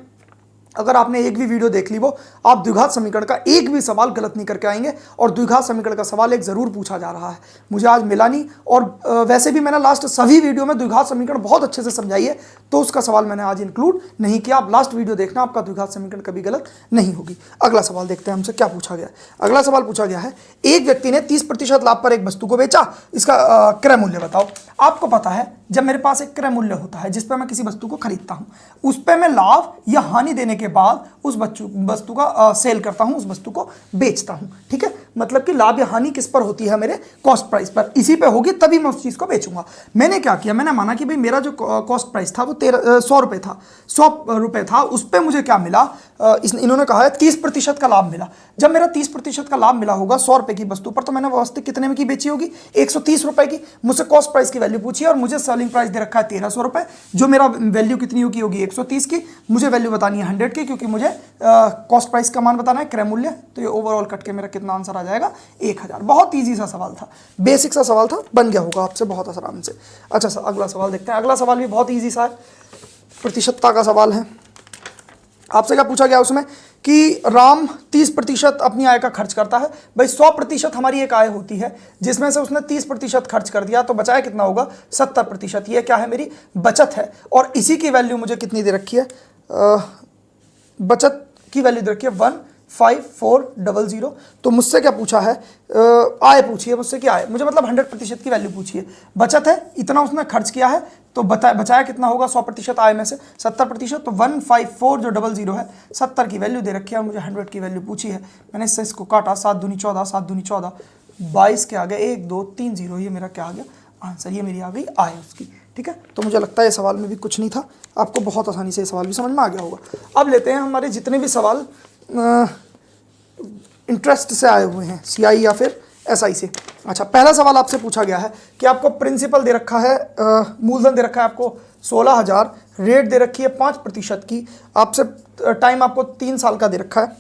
अगर आपने एक भी वीडियो देख ली वो आप द्विघात समीकरण का एक भी सवाल गलत नहीं करके आएंगे। और द्विघात समीकरण का सवाल एक ज़रूर पूछा जा रहा है, मुझे आज मिला नहीं, और वैसे भी मैंने लास्ट सभी वीडियो में द्विघात समीकरण बहुत अच्छे से समझाई है, तो उसका सवाल मैंने आज इंक्लूड नहीं किया। आप लास्ट वीडियो देखना, आपका द्विघात समीकरण कभी गलत नहीं होगी। अगला सवाल देखते हैं हमसे क्या पूछा गया। अगला सवाल पूछा गया है, एक व्यक्ति ने 30% लाभ पर एक वस्तु को बेचा, इसका क्रय मूल्य बताओ। आपको पता है जब मेरे पास एक क्रय मूल्य होता है जिस पर मैं किसी वस्तु को खरीदता हूं, उस पर मैं लाभ या हानि देने के के बाद उस वस्तु का सेल करता हूं, उस वस्तु को बेचता हूं। ठीक है, मतलब कि लाभ या हानि किस पर होती है, मेरे कॉस्ट प्राइस पर, इसी पे होगी तभी मैं उस चीज को बेचूंगा। मैंने क्या किया, मैंने माना कि भाई मेरा जो कॉस्ट प्राइस था वो 100 रुपये था, 100 रुपये था, उस पर मुझे क्या मिला, इन्होंने कहा है 30% का लाभ मिला। जब मेरा 30% का लाभ मिला होगा 100 रुपये की वस्तु पर, तो मैंने वास्तविक कितने में की बेची होगी, 130 रुपये की। मुझसे कॉस्ट प्राइस की वैल्यू पूछी है और मुझे सेलिंग प्राइस दे रखा है 1300 रुपये, जो मेरा वैल्यू कितनी होगी 130 की। मुझे वैल्यू बतानी है 100 की, क्योंकि मुझे कॉस्ट प्राइस का मान बताना है, क्रय मूल्य। तो ये ओवरऑल कट के मेरा कितना आंसर आ जाएगा, 1000। बहुत ईजी सा सवाल था, बेसिक सा सवाल था, बन गया होगा आपसे बहुत आराम से। अच्छा सर, अगला सवाल देखते हैं। अगला सवाल भी बहुत ईजी सा है, प्रतिशतता का सवाल है। आपसे क्या पूछा गया उसमें कि राम 30% अपनी आय का खर्च करता है। भाई 100% हमारी एक आय होती है, जिसमें से उसने 30% खर्च कर दिया, तो बचाया कितना होगा, 70%। ये क्या है, मेरी बचत है। और इसी की वैल्यू मुझे कितनी दे रखी है, बचत की वैल्यू दे रखी है 15400। तो मुझसे क्या पूछा है, आय पूछी है मुझसे, क्या आय, मुझे मतलब 100% की वैल्यू पूछी है। बचत है, इतना उसने खर्च किया है, तो बचाया कितना होगा 100% आय में से 70%, तो 15400 है, 70 की वैल्यू दे रखी है और मुझे 100 की वैल्यू पूछी है। मैंने इससे इसको काटा, 7 दूनी 14, 7 दूनी 14, 22 के आगे 1 2 3 0, ये मेरा क्या आ गया आंसर, ये मेरी आ गई आय उसकी। ठीक है, तो मुझे लगता है ये सवाल में भी कुछ नहीं था, आपको बहुत आसानी से ये सवाल भी समझ में आ गया होगा। अब लेते हैं हमारे जितने भी सवाल इंटरेस्ट से आए हुए हैं, सीआई या फिर एसआई से। अच्छा, पहला सवाल आपसे पूछा गया है कि आपको प्रिंसिपल दे रखा है, मूलधन दे रखा है आपको 16000, रेट दे रखी है 5% की, आपसे टाइम आपको 3 साल का दे रखा है,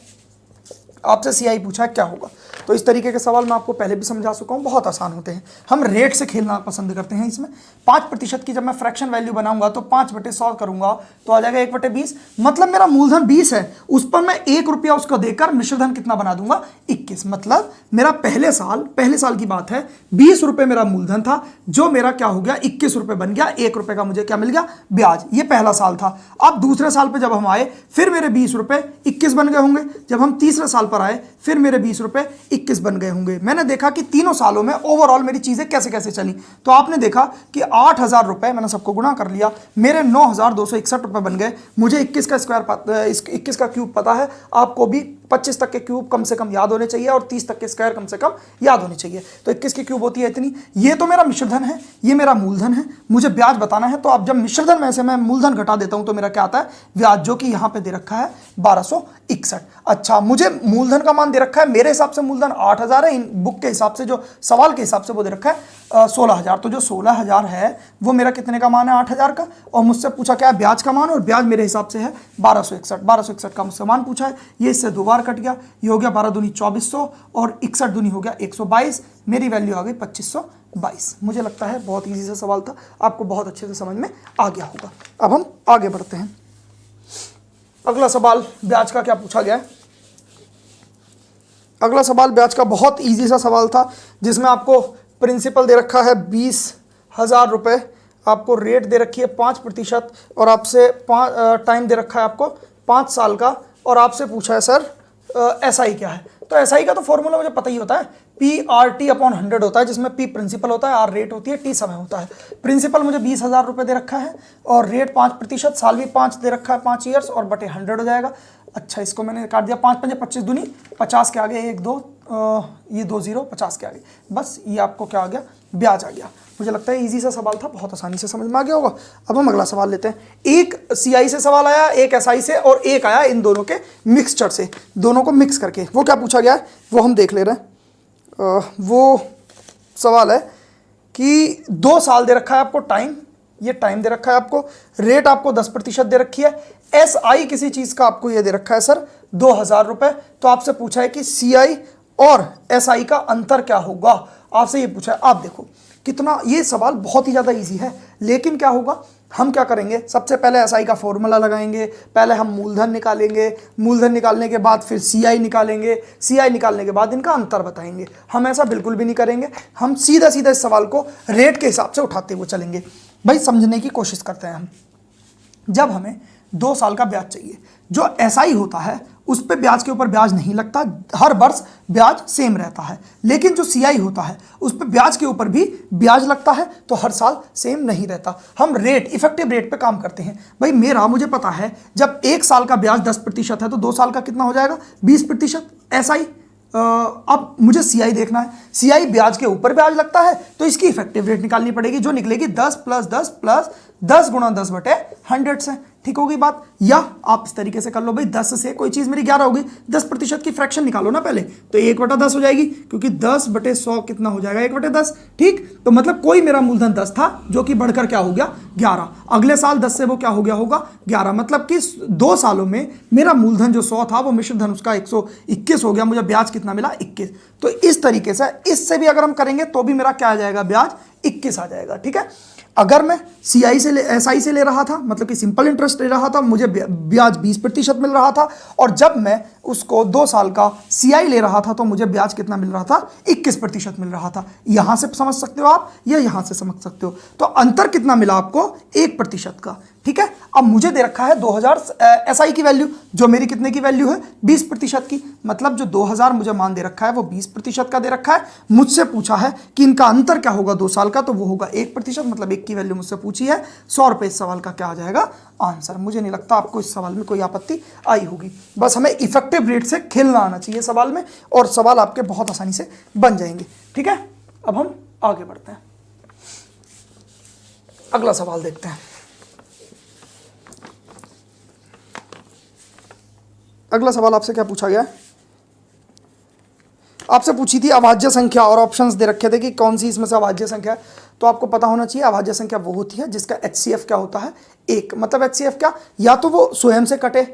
आपसे सीआई पूछा है क्या होगा। तो इस तरीके के सवाल मैं आपको पहले भी समझा चुका हूँ, बहुत आसान होते हैं। हम रेट से खेलना पसंद करते हैं इसमें। 5% की जब मैं फ्रैक्शन वैल्यू बनाऊंगा तो 5/100 करूंगा तो आ जाएगा 1/20, मतलब मेरा मूलधन 20 है, उस पर मैं 1 रुपया उसको देकर मिश्रधन कितना बना दूंगा, 21। मतलब मेरा पहले साल की बात है, 20 रुपये मेरा मूलधन था, जो मेरा क्या हो गया 21 रुपये बन गया, 1 रुपये का मुझे क्या मिल गया, ब्याज। ये पहला साल था। अब दूसरे साल पर जब हम आए, फिर मेरे 20 रुपये 21 बन गए होंगे। जब हम तीसरे साल पर आए, फिर मेरे 20 रुपये 21 बन गए होंगे। मैंने देखा कि तीनों सालों में ओवरऑल मेरी चीजें कैसे कैसे चली। तो आपने देखा कि 8000 रुपए मैंने सबको गुणा कर लिया, मेरे 9261 रुपए बन गए। मुझे 21 का स्क्वायर 21 का क्यूब पता है, आपको भी 25 तक के क्यूब कम से कम याद होने चाहिए और 30 तक के स्क्वायर कम से कम याद होने चाहिए। तो 21 की क्यूब होती है इतनी। ये तो मेरा मिश्रधन है, ये मेरा मूलधन है, मुझे ब्याज बताना है। तो अब जब मिश्रधन में से मैं मूलधन घटा देता हूं तो मेरा क्या आता है, ब्याज, जो कि यहां पे दे रखा है 1261। अच्छा, मुझे मूलधन का मान दे रखा है, मेरे हिसाब से मूलधन 8000 है, इन बुक के हिसाब से, जो सवाल के हिसाब से वो दे रखा है 16000। तो जो 16000 है वो मेरा कितने का मान है, 8000 का। और मुझसे पूछा क्या है, ब्याज का मान, और ब्याज मेरे हिसाब से है 1261 का मुझसे मान पूछा है। ये इससे 2 बार कट गया, ये हो गया 12 दूनी 2400 और 61 दूनी हो गया 122, मेरी वैल्यू आ गई 2522। मुझे लगता है बहुत ईजी सा सवाल था, आपको बहुत अच्छे से समझ में आ गया होगा। अब हम आगे बढ़ते हैं। अगला सवाल ब्याज का क्या पूछा गया है। अगला सवाल ब्याज का बहुत इजी सा सवाल था, जिसमें आपको प्रिंसिपल दे रखा है 20,000 रुपये, आपको रेट दे रखी है 5% और आपसे टाइम दे रखा है आपको 5 साल का, और आपसे पूछा है सर एसआई क्या है। तो एसआई का तो फॉर्मूला मुझे पता ही होता है, PRT/100 होता है, जिसमें P प्रिंसिपल होता है, R रेट होती है, T समय होता है। प्रिंसिपल मुझे 20,000 रुपये दे रखा है और रेट 5%, साल भी 5 दे रखा है, 5 ईयर्स, और बटे 100 हो जाएगा। अच्छा, इसको मैंने काट दिया, 5 5 25 दूनी 50 के आगे 1 2, ये 2 0, 50 के आगे, बस ये आपको क्या आ गया, ब्याज आ गया। मुझे लगता है इजी सा सवाल था, बहुत आसानी से समझ में आ गया होगा। अब हम अगला सवाल लेते हैं। एक सीआई से सवाल आया, एक एसआई से, और एक आया इन दोनों के मिक्सचर से, दोनों को मिक्स करके। वो क्या पूछा गया है वो हम देख ले रहे हैं। वो सवाल है कि 2 साल दे रखा है आपको टाइम, ये टाइम दे रखा है आपको, रेट आपको 10% दे रखी है, एसआई किसी चीज़ का आपको ये दे रखा है सर 2000 रुपये। तो आपसे पूछा है कि सीआई और एसआई का अंतर क्या होगा, आपसे ये पूछा है। आप देखो कितना, ये सवाल बहुत ही ज़्यादा इजी है, लेकिन क्या होगा, हम क्या करेंगे, सबसे पहले एसआई का फॉर्मूला लगाएंगे, पहले हम मूलधन निकालेंगे, मूलधन निकालने के बाद फिर सीआई निकालेंगे, सीआई निकालने के बाद इनका अंतर बताएंगे। हम ऐसा बिल्कुल भी नहीं करेंगे, हम सीधा सीधा इस सवाल को रेट के हिसाब से उठाते हुए चलेंगे। भाई समझने की कोशिश करते हैं हम। जब हमें 2 साल का ब्याज चाहिए। जो एसआई होता है उस पे ब्याज के ऊपर ब्याज नहीं लगता, हर वर्ष ब्याज सेम रहता है। लेकिन जो सीआई होता है उस पे ब्याज के ऊपर भी ब्याज लगता है, तो हर साल सेम नहीं रहता। हम रेट, इफेक्टिव रेट पे काम करते हैं। भाई मेरा, मुझे पता है जब 1 साल का ब्याज 10% है तो 2 साल का कितना हो जाएगा, 20%। एसआई, अब मुझे सीआई देखना है। सीआई ब्याज के ऊपर ब्याज लगता है, तो इसकी इफेक्टिव रेट निकालनी पड़ेगी, जो निकलेगी 10 + 10 + 10 × 10/100 से। ठीक होगी बात? या आप इस तरीके से कर लो, भाई 10 से कोई चीज मेरी 11 होगी, 10% की फ्रैक्शन निकालो ना पहले, तो 1/10 हो जाएगी, क्योंकि 10/100 कितना हो जाएगा, 1/10। ठीक, तो मतलब कोई मेरा मूलधन 10 था जो कि बढ़कर क्या हो गया, 11। अगले साल 10 से वो क्या हो गया होगा, 11। मतलब कि 2 सालों में मेरा मूलधन जो 100 था वो मिश्र धन उसका 121 हो गया। मुझे ब्याज कितना मिला, 21। तो इस तरीके से, इससे भी अगर हम करेंगे तो भी मेरा क्या आ जाएगा, ब्याज 21 आ जाएगा। ठीक है, अगर मैं सीआई से एसआई से ले रहा था, मतलब कि सिंपल इंटरेस्ट ले रहा था, मुझे ब्याज 20% मिल रहा था। और जब मैं उसको 2 साल का सीआई ले रहा था तो मुझे ब्याज कितना मिल रहा था, 21% मिल रहा था। यहां से समझ सकते हो आप, या यहां से समझ सकते हो। तो अंतर कितना मिला आपको, 1% का। ठीक है, अब मुझे दे रखा है 2000 एसआई की वैल्यू, जो मेरी कितने की वैल्यू है, 20% की। मतलब जो 2000 मुझे मान दे रखा है वो 20% का दे रखा है। मुझसे पूछा है कि इनका अंतर क्या होगा 2 साल का, तो वो होगा 1%। मतलब 1 की वैल्यू मुझसे पूछी है। 100 रुपये इस सवाल का क्या आ जाएगा, आंसर। मुझे नहीं लगता आपको इस सवाल में कोई आपत्ति आई होगी। बस हमें इफेक्टिव रेट से खेलना आना चाहिए सवाल में, और सवाल आपके बहुत आसानी से बन जाएंगे। ठीक है, अब हम आगे बढ़ते हैं, अगला सवाल देखते हैं। अगला सवाल आपसे क्या पूछा गया है, आपसे पूछी थी अभाज्य संख्या, और ऑप्शंस दे रखे थे कि कौन सी इसमें से अभाज्य संख्या है। तो आपको पता होना चाहिए अभाज्य संख्या वो होती है जिसका HCF क्या होता है, 1। मतलब HCF क्या, या तो वो स्वयं से कटे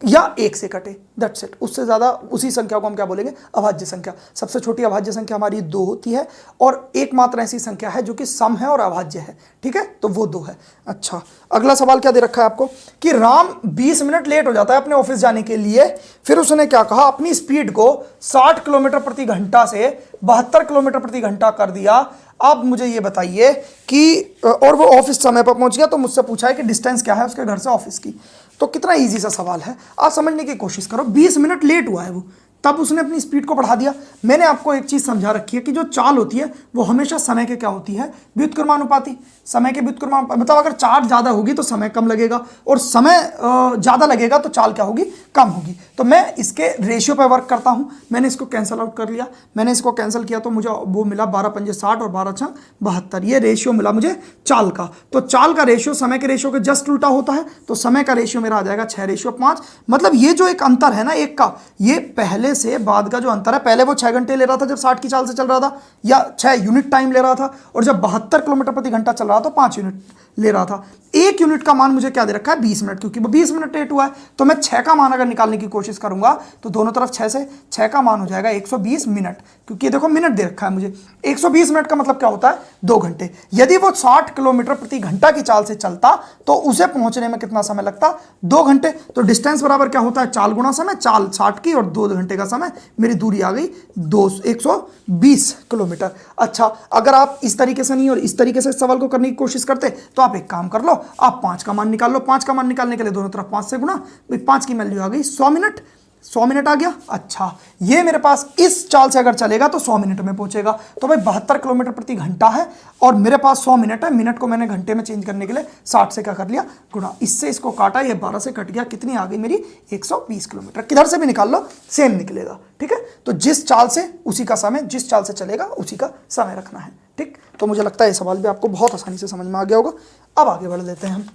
या 1 से कटे, दैट्स इट। उससे ज्यादा, उसी संख्या को हम क्या बोलेंगे, अभाज्य संख्या। सबसे छोटी अभाज्य संख्या हमारी 2 होती है, और एकमात्र ऐसी संख्या है जो कि सम है और अभाज्य है। ठीक है, तो वो 2 है। अच्छा, अगला सवाल क्या दे रखा है आपको, कि राम 20 मिनट लेट हो जाता है अपने ऑफिस जाने के लिए। फिर उसने क्या कहा, अपनी स्पीड को 60 किलोमीटर प्रति घंटा से 72 किलोमीटर प्रति घंटा कर दिया। अब मुझे ये बताइए कि, और वो ऑफिस समय पर पहुंच गया। तो मुझसे पूछा है कि डिस्टेंस क्या है उसके घर से ऑफिस की। तो कितना इजी सा सवाल है, आप समझने की कोशिश करो। 20 मिनट लेट हुआ है वो, तब उसने अपनी स्पीड को बढ़ा दिया। मैंने आपको एक चीज समझा रखी है कि जो चाल होती है वो हमेशा समय के क्या होती है, व्युत्क्रमानुपाती। समय के व्युत्क्रमानुपाती, मतलब अगर चाल ज्यादा होगी तो समय कम लगेगा, और समय ज्यादा लगेगा तो चाल क्या होगी, कम होगी। तो मैं इसके रेशियो पे वर्क करता हूं। मैंने इसको कैंसिल आउट कर लिया, मैंने इसको कैंसिल किया तो मुझे वो मिला 12 × 5 = 60 और 12 × 6 = 72। ये रेशियो मिला मुझे चाल का। तो चाल का रेशियो समय के रेशियो के जस्ट उल्टा होता है, तो समय का रेशियो मेरा आ जाएगा 6:5। मतलब ये जो एक अंतर है ना, एक का, ये पहले से बाद का जो अंतर है, पहले वो 6 घंटे ले रहा था जब 60 की चाल से चल रहा था, या 6 यूनिट टाइम ले रहा था, और जब 72 किलोमीटर प्रति घंटा चल रहा था तो 5 यूनिट ले रहा था। 1 यूनिट का मान मुझे क्या दे रखा है, 20 मिनट, क्योंकि वो 20 मिनट लेट हुआ है। तो मैं 6 का मान अगर निकालने की कोशिश करूंगा तो दोनों तरफ 6 से, 6 का मान हो जाएगा 120 मिनट, क्योंकि देखो मिनट दे रखा है मुझे। 120 मिनट का मतलब क्या होता है, 2 घंटे। यदि वो 60 किलोमीटर प्रति घंटा की चाल से चलता तो उसे पहुंचने में कितना समय लगता, 2 घंटे। तो डिस्टेंस बराबर क्या होता है, चाल गुणा समय। चाल 60 की और 2 घंटे का समय, मेरी दूरी आ गई 120 किलोमीटर। अच्छा, अगर आप इस तरीके से नहीं और इस तरीके से सवाल को करने की कोशिश करते तो आप एक काम कर लो, आप 5 का मान निकाल लो। 5 का मान निकालने के लिए दोनों तरफ 5 से गुणा, 5 की वैल्यू आ गई 100 मिनट। 100 मिनट आ गया। अच्छा, ये मेरे पास इस चाल से अगर चलेगा तो 100 मिनट में पहुंचेगा। तो भाई 72 किलोमीटर प्रति घंटा है और मेरे पास 100 मिनट है। मिनट को मैंने घंटे में चेंज करने के लिए 60 से क्या कर लिया, गुणा। इससे इसको काटा, ये 12 से कट गया, कितनी आ गई मेरी, 120 किलोमीटर। किधर से भी निकाल लो सेम निकलेगा। ठीक है, तो जिस चाल से उसी का समय, जिस चाल से चलेगा उसी का समय रखना है। ठीक, तो मुझे लगता है ये सवाल भी आपको बहुत आसानी से समझ में आ गया होगा। अब आगे बढ़ लेते हैं हम।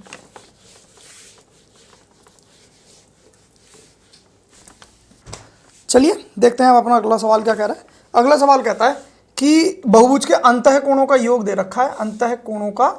चलिए देखते हैं अब अपना अगला सवाल क्या कह रहा है। अगला सवाल कहता है कि बहुभुज के अंतःकोणों का योग दे रखा है। अंतःकोणों का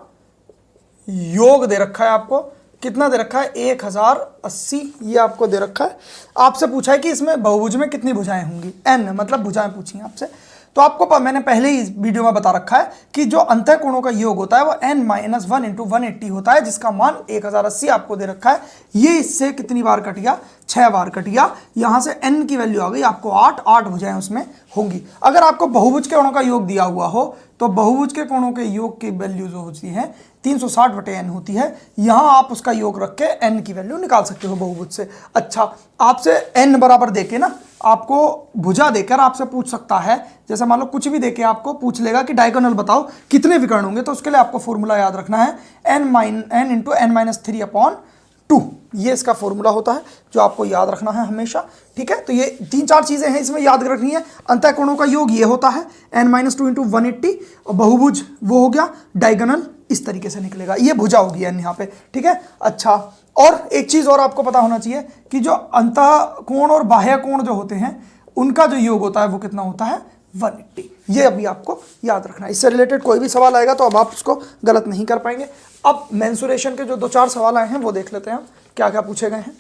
योग दे रखा है आपको, कितना दे रखा है, 1080 ये आपको दे रखा है। आपसे पूछा है कि इसमें बहुभुज में कितनी भुजाएं होंगी, n, मतलब भुजाएं पूछी हैं आपसे। तो आपको मैंने पहले ही इस वीडियो में बता रखा है कि जो अंतःकोणों का योग होता है वो n - 1 × 180 होता है, जिसका मान 1080 आपको दे रखा है। ये इससे कितनी बार कट गया, 6 बार कट गया, यहाँ से n की वैल्यू आ गई आपको 8, 8 भुजाएं उसमें होंगी। अगर आपको बहुभुज के कोणों का योग दिया हुआ हो तो बहुभुज के कोणों के योग की वैल्यू जो होती है 360/n होती है। यहाँ आप उसका योग रख के n की वैल्यू निकाल सकते हो बहुभुज से। अच्छा, आपसे n बराबर देके ना आपको भुजा देकर आपसे पूछ सकता है, जैसे मान लो कुछ भी देके आपको पूछ लेगा कि डायगोनल बताओ कितने विकर्ण होंगे, तो उसके लिए आपको फॉर्मूला याद रखना है n इंटू n-3/2। ये इसका फॉर्मूला होता है जो आपको याद रखना है हमेशा। ठीक है, तो ये 3-4 चीजें हैं इसमें याद रखनी है। अंतः कोणों का योग ये होता है n-2 इंटू 180, और बहुभुज वो हो गया, डायगोनल इस तरीके से निकलेगा, ये भुजा होगी n यहाँ पे। ठीक है, अच्छा, और एक चीज और आपको पता होना चाहिए कि जो अंतः कोण और बाह्य कोण जो होते हैं उनका जो योग होता है वो कितना होता है, 180। ये अभी आपको याद रखना है। इससे रिलेटेड कोई भी सवाल आएगा तो अब आप उसको गलत नहीं कर पाएंगे। अब मेंसुरेशन के जो 2-4 सवाल आए हैं वो देख लेते हैं हम क्या क्या पूछे गए हैं,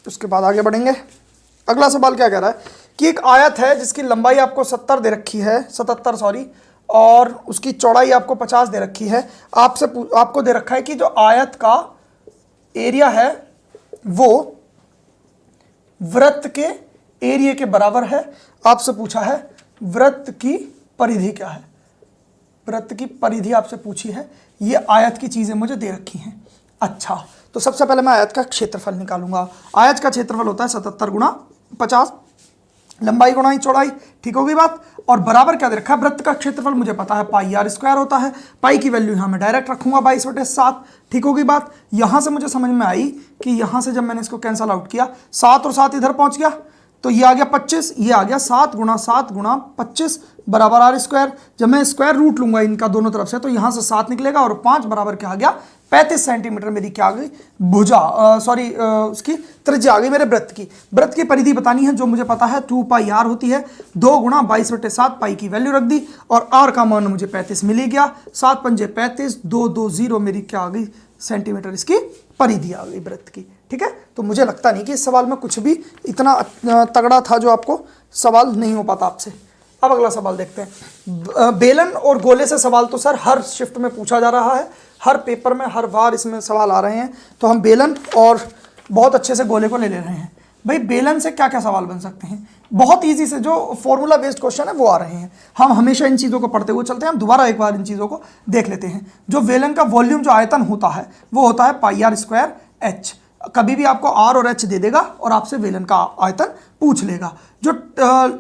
उसके बाद आगे बढ़ेंगे। अगला सवाल क्या कह रहा है कि एक आयत है जिसकी लंबाई आपको 77 दे रखी है, 77 सॉरी, और उसकी चौड़ाई आपको 50 दे रखी है। आपको दे रखा है कि जो आयत का एरिया है वो वृत्त के एरिया के बराबर है। आपसे पूछा है वृत्त की परिधि क्या है, वृत्त की परिधि आपसे पूछी है। ये आयत की चीजें मुझे दे रखी हैं। अच्छा, तो सबसे पहले मैं आयत का क्षेत्रफल निकालूंगा। आयत का क्षेत्रफल होता है 77 गुणा 50, लंबाई गुणा चौड़ाई, ठीक होगी बात। और बराबर क्या दे रखा है, वृत्त का क्षेत्रफल मुझे पता है पाई आर स्क्वायर होता है। पाई की वैल्यू यहाँ मैं डायरेक्ट रखूंगा 22/7, ठीक होगी बात। यहां से मुझे समझ में आई कि यहां से जब मैंने इसको कैंसल आउट किया, 7 और 7 इधर पहुंच गया, तो ये आ गया 25, ये आ गया 7 गुणा 7 गुणा 25 बराबर आर स्क्वायर। जब मैं स्क्वायर रूट लूंगा इनका दोनों तरफ से, तो यहां से 7 निकलेगा और 5 बराबर क्या आ गया, 35 सेंटीमीटर मेरी क्या आ गई, भुजा उसकी त्रिज्या आ गई मेरे वृत्त की। वृत्त की परिधि बतानी है जो मुझे पता है 2 पाई आर होती है। 2 गुणा 22/7 पाई की वैल्यू रख दी और आर का मान मुझे 35 मिल ही गया। 7 पंजे 35, 220 मेरी क्या आ गई सेंटीमीटर इसकी परिधि आ गई वृत्त की। ठीक है, तो मुझे लगता नहीं कि इस सवाल में कुछ भी इतना तगड़ा था जो आपको सवाल नहीं हो पाता आपसे। अब अगला सवाल देखते हैं। बेलन और गोले से सवाल तो सर हर शिफ्ट में पूछा जा रहा है, हर पेपर में हर बार इसमें सवाल आ रहे हैं, तो हम बेलन और बहुत अच्छे से गोले को ले रहे हैं। भाई बेलन से क्या क्या सवाल बन सकते हैं, बहुत इजी से जो फॉर्मूला बेस्ड क्वेश्चन है वो आ रहे हैं। हम हमेशा इन चीज़ों को पढ़ते हुए चलते हैं, हम दोबारा एक बार इन चीज़ों को देख लेते हैं। जो बेलन का वॉल्यूम जो आयतन होता है वो होता है पाई आर स्क्वायर एच। कभी भी आपको आर और एच दे देगा और आपसे बेलन का आयतन पूछ लेगा। जो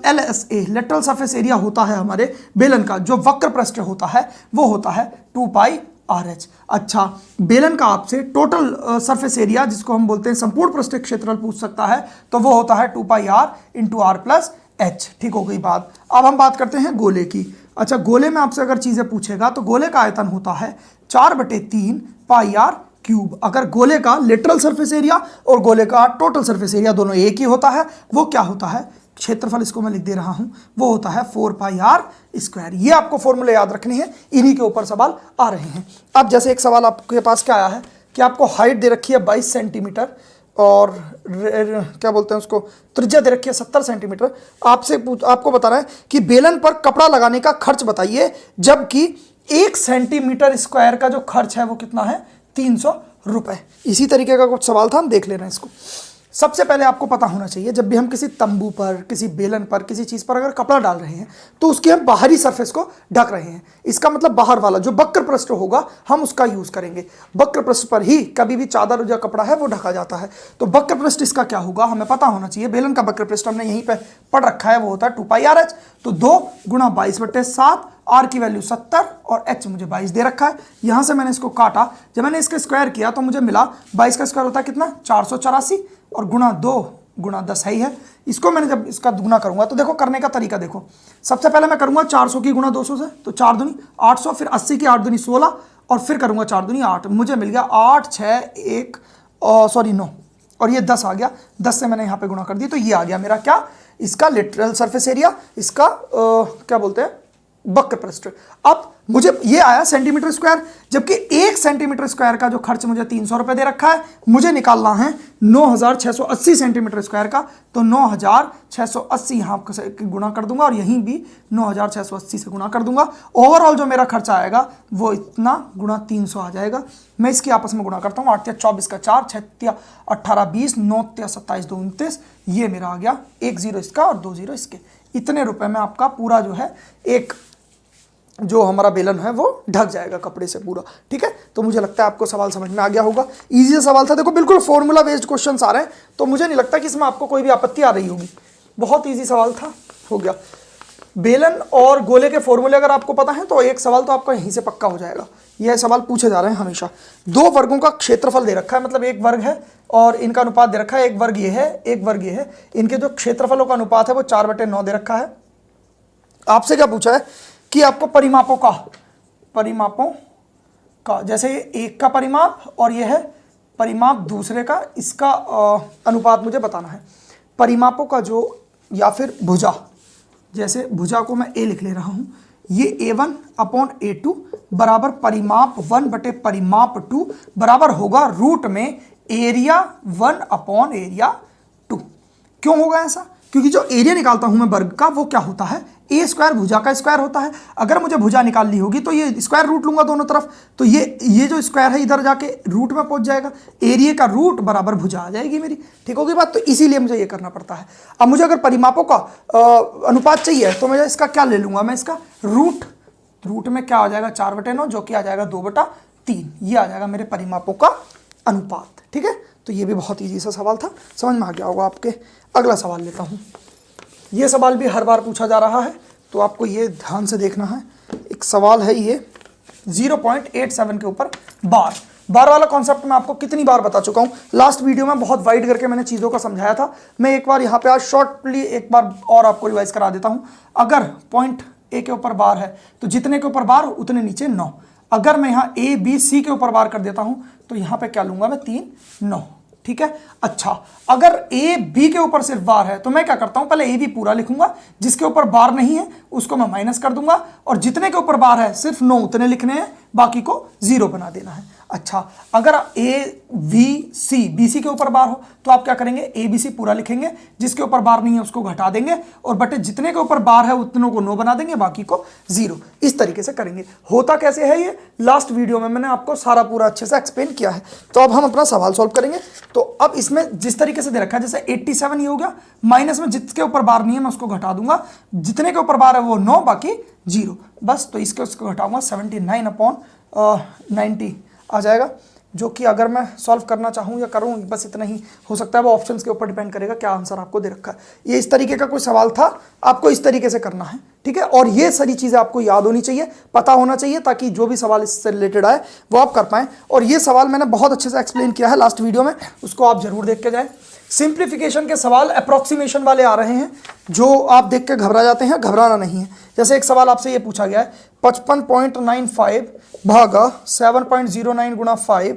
LSA लेटरल सरफेस एरिया होता है हमारे बेलन का, जो वक्र पृष्ठ होता है वो होता है 2 पाई आर एच। अच्छा, बेलन का आपसे टोटल सरफेस एरिया जिसको हम बोलते हैं संपूर्ण पृष्ठ क्षेत्रफल पूछ सकता है, तो वो होता है 2 pi R into R plus H. ठीक हो गई बात। अब हम बात करते हैं गोले की। अच्छा, गोले में आपसे अगर चीजें पूछेगा तो गोले का आयतन होता है 4/3 पाई आर क्यूब। अगर गोले का लिटरल सरफेस एरिया और गोले का टोटल सरफेस एरिया दोनों एक ही होता है, वो क्या होता है, क्षेत्रफल इसको मैं लिख दे रहा हूं, वो होता है 4 पाई आर स्क्वायर। ये आपको फॉर्मूले याद रखने हैं, इन्हीं के ऊपर सवाल आ रहे हैं। अब जैसे एक सवाल आपके पास क्या आया है कि आपको हाइट दे रखी है 22 सेंटीमीटर और क्या बोलते हैं उसको, त्रिज्या दे रखी है 70 सेंटीमीटर। आपको बताना है कि बेलन पर कपड़ा लगाने का खर्च बताइए, जबकि 1 सेंटीमीटर स्क्वायर का जो खर्च है वो कितना है, 300 रुपए। इसी तरीके का कुछ सवाल था, हम देख ले रहे हैं इसको। सबसे पहले आपको पता होना चाहिए जब भी हम किसी तंबू पर, किसी बेलन पर, किसी चीज पर अगर कपड़ा डाल रहे हैं तो उसके हम बाहरी सरफेस को ढक रहे हैं। इसका मतलब बाहर वाला जो वक्र पृष्ठ होगा हम उसका यूज करेंगे। वक्र पृष्ठ पर ही कभी भी चादर या कपड़ा है वो ढका जाता है। तो वक्र पृष्ठ इसका क्या होगा हमें पता होना चाहिए। बेलन का वक्र पृष्ठ हमने यहीं पे पढ़ रखा है, वो होता है 2 पाई आर एच। तो 2 गुणा 22/7, आर की वैल्यू 70 और एच मुझे 22 दे रखा है। यहां से मैंने इसको काटा, जब मैंने इसका स्क्वायर किया तो मुझे मिला 22 का स्क्वायर होता है कितना, 484 और गुणा 2 गुणा 10 है। इसको मैंने जब इसका गुना करूंगा तो देखो करने का तरीका देखो। सबसे पहले मैं करूंगा 400 की गुणा 200 से, तो 4 दूनी 800, फिर 80 की 8 दूनी 16 और फिर करूंगा 4 दूनी 8। मुझे मिल गया 8 6 1 9 और ये 10 आ गया। 10 से मैंने यहाँ पे गुणा कर दिया तो ये आ गया मेरा क्या, इसका लिटरल सरफेस एरिया, इसका क्या बोलते हैं वक्र पृष्ठ। अब मुझे ये आया सेंटीमीटर स्क्वायर, जबकि 1 सेंटीमीटर स्क्वायर का जो खर्च मुझे 300 रुपये दे रखा है, मुझे निकालना है 9680 सेंटीमीटर स्क्वायर का। तो 9680 यहाँ गुणा कर दूंगा और यहीं भी 9680 से गुणा कर दूंगा। ओवरऑल जो मेरा खर्चा आएगा वो इतना गुणा 300 आ जाएगा। मैं इसकी आपस में गुणा करता हूँ, 8 या 24 का 4, 6 या 18 20, 9 या 27 2 29, ये मेरा आ गया 1 0 इसका और 2 0 इसके। इतने रुपए में आपका पूरा जो है एक जो हमारा बेलन है वो ढक जाएगा कपड़े से पूरा। ठीक है, तो मुझे लगता है आपको सवाल समझ में आ गया होगा। इजी सवाल था, देखो बिल्कुल फॉर्मूला बेस्ड क्वेश्चंस आ रहे हैं, तो मुझे नहीं लगता कि इसमें आपको कोई भी आपत्ति आ रही होगी। बहुत इजी सवाल था, हो गया। बेलन और गोले के फॉर्मूले अगर आपको पता है तो एक सवाल तो आपका यहीं से पक्का हो जाएगा। यह सवाल पूछे जा रहे हैं हमेशा। 2 वर्गों का क्षेत्रफल दे रखा है, मतलब एक वर्ग है और इनका अनुपात दे रखा है, एक वर्ग ये है, एक वर्ग ये है। इनके जो क्षेत्रफलों का अनुपात है वो 4/9 दे रखा है। आपसे क्या पूछा है कि आपको परिमापों का जैसे एक का परिमाप और यह है परिमाप दूसरे का, इसका अनुपात मुझे बताना है। परिमापों का जो, या फिर भुजा, जैसे भुजा को मैं ए लिख ले रहा हूं, ये A1/A2 बराबर परिमाप 1/परिमाप 2 बराबर होगा रूट में एरिया 1/एरिया 2। क्यों होगा ऐसा? क्योंकि जो एरिया निकालता हूं मैं वर्ग का वो क्या होता है, ए स्क्वायर भुजा का स्क्वायर होता है। अगर मुझे भुजा निकालनी होगी तो ये स्क्वायर रूट लूंगा दोनों तरफ, तो ये जो स्क्वायर है इधर जाके रूट में पहुंच जाएगा। एरिया का रूट बराबर भुजा आ जाएगी मेरी। ठीक होगी बात? तो इसीलिए मुझे ये करना पड़ता है। अब मुझे अगर परिमापों का अनुपात चाहिए तो मैं इसका क्या ले लूंगा, मैं इसका रूट में क्या आ जाएगा 4/9, जो कि आ जाएगा 2/3। ये आ जाएगा मेरे परिमापों का अनुपात। ठीक है, तो ये भी बहुत ईजी सा सवाल था, समझ में आ गया होगा आपके। अगला सवाल लेता हूँ। ये सवाल भी हर बार पूछा जा रहा है, तो आपको ये ध्यान से देखना है। एक सवाल है ये 0.87 के ऊपर बार वाला कॉन्सेप्ट मैं आपको कितनी बार बता चुका हूँ। लास्ट वीडियो में बहुत वाइड करके मैंने चीज़ों का समझाया था। मैं एक बार यहाँ पे आज शॉर्टली एक बार और आपको रिवाइज करा देता हूँ। अगर पॉइंट ए के ऊपर बार है तो जितने के ऊपर बार उतने नीचे 9। अगर मैं यहाँ ए बी सी के ऊपर बार कर देता हूँ तो यहाँ पे क्या लूंगा मैं 3 9। ठीक है, अच्छा अगर ए बी के ऊपर सिर्फ बार है तो मैं क्या करता हूं, पहले ए बी पूरा लिखूंगा, जिसके ऊपर बार नहीं है उसको मैं माइनस कर दूंगा, और जितने के ऊपर बार है सिर्फ 9 उतने लिखने हैं, बाकी को 0 बना देना है। अच्छा अगर A V C B C के ऊपर बार हो तो आप क्या करेंगे, ए बी सी पूरा लिखेंगे, जिसके ऊपर बार नहीं है उसको घटा देंगे, और बटे जितने के ऊपर बार है उतनों को 9 बना देंगे, बाकी को 0। इस तरीके से करेंगे। होता कैसे है ये लास्ट वीडियो में मैंने आपको सारा पूरा अच्छे से एक्सप्लेन किया है। तो अब हम अपना सवाल सॉल्व करेंगे। तो अब इसमें जिस तरीके से दे रखा है, जैसे 87 ये हो गया, माइनस में जिसके ऊपर बार नहीं है मैं उसको घटा दूंगा, जितने के ऊपर बार है वो 9 बाकी 0, बस। तो इसके उसको घटाऊंगा 79/90 आ जाएगा, जो कि अगर मैं सॉल्व करना चाहूँ या करूँ बस इतना ही हो सकता है। वो ऑप्शंस के ऊपर डिपेंड करेगा क्या आंसर आपको दे रखा है। ये इस तरीके का कोई सवाल था, आपको इस तरीके से करना है। ठीक है, और ये सारी चीज़ें आपको याद होनी चाहिए, पता होना चाहिए, ताकि जो भी सवाल इससे रिलेटेड आए वो आप कर पाएँ। और ये सवाल मैंने बहुत अच्छे से एक्सप्लेन किया है लास्ट वीडियो में, उसको आप जरूर देख के जाएँ। सिंप्लीफिकेशन के सवाल अप्रॉक्सीमेशन वाले आ रहे हैं, जो आप देख के घबरा जाते हैं, घबराना नहीं है। जैसे एक सवाल आपसे ये पूछा गया है 55.95 भागा 7.09 गुणा 5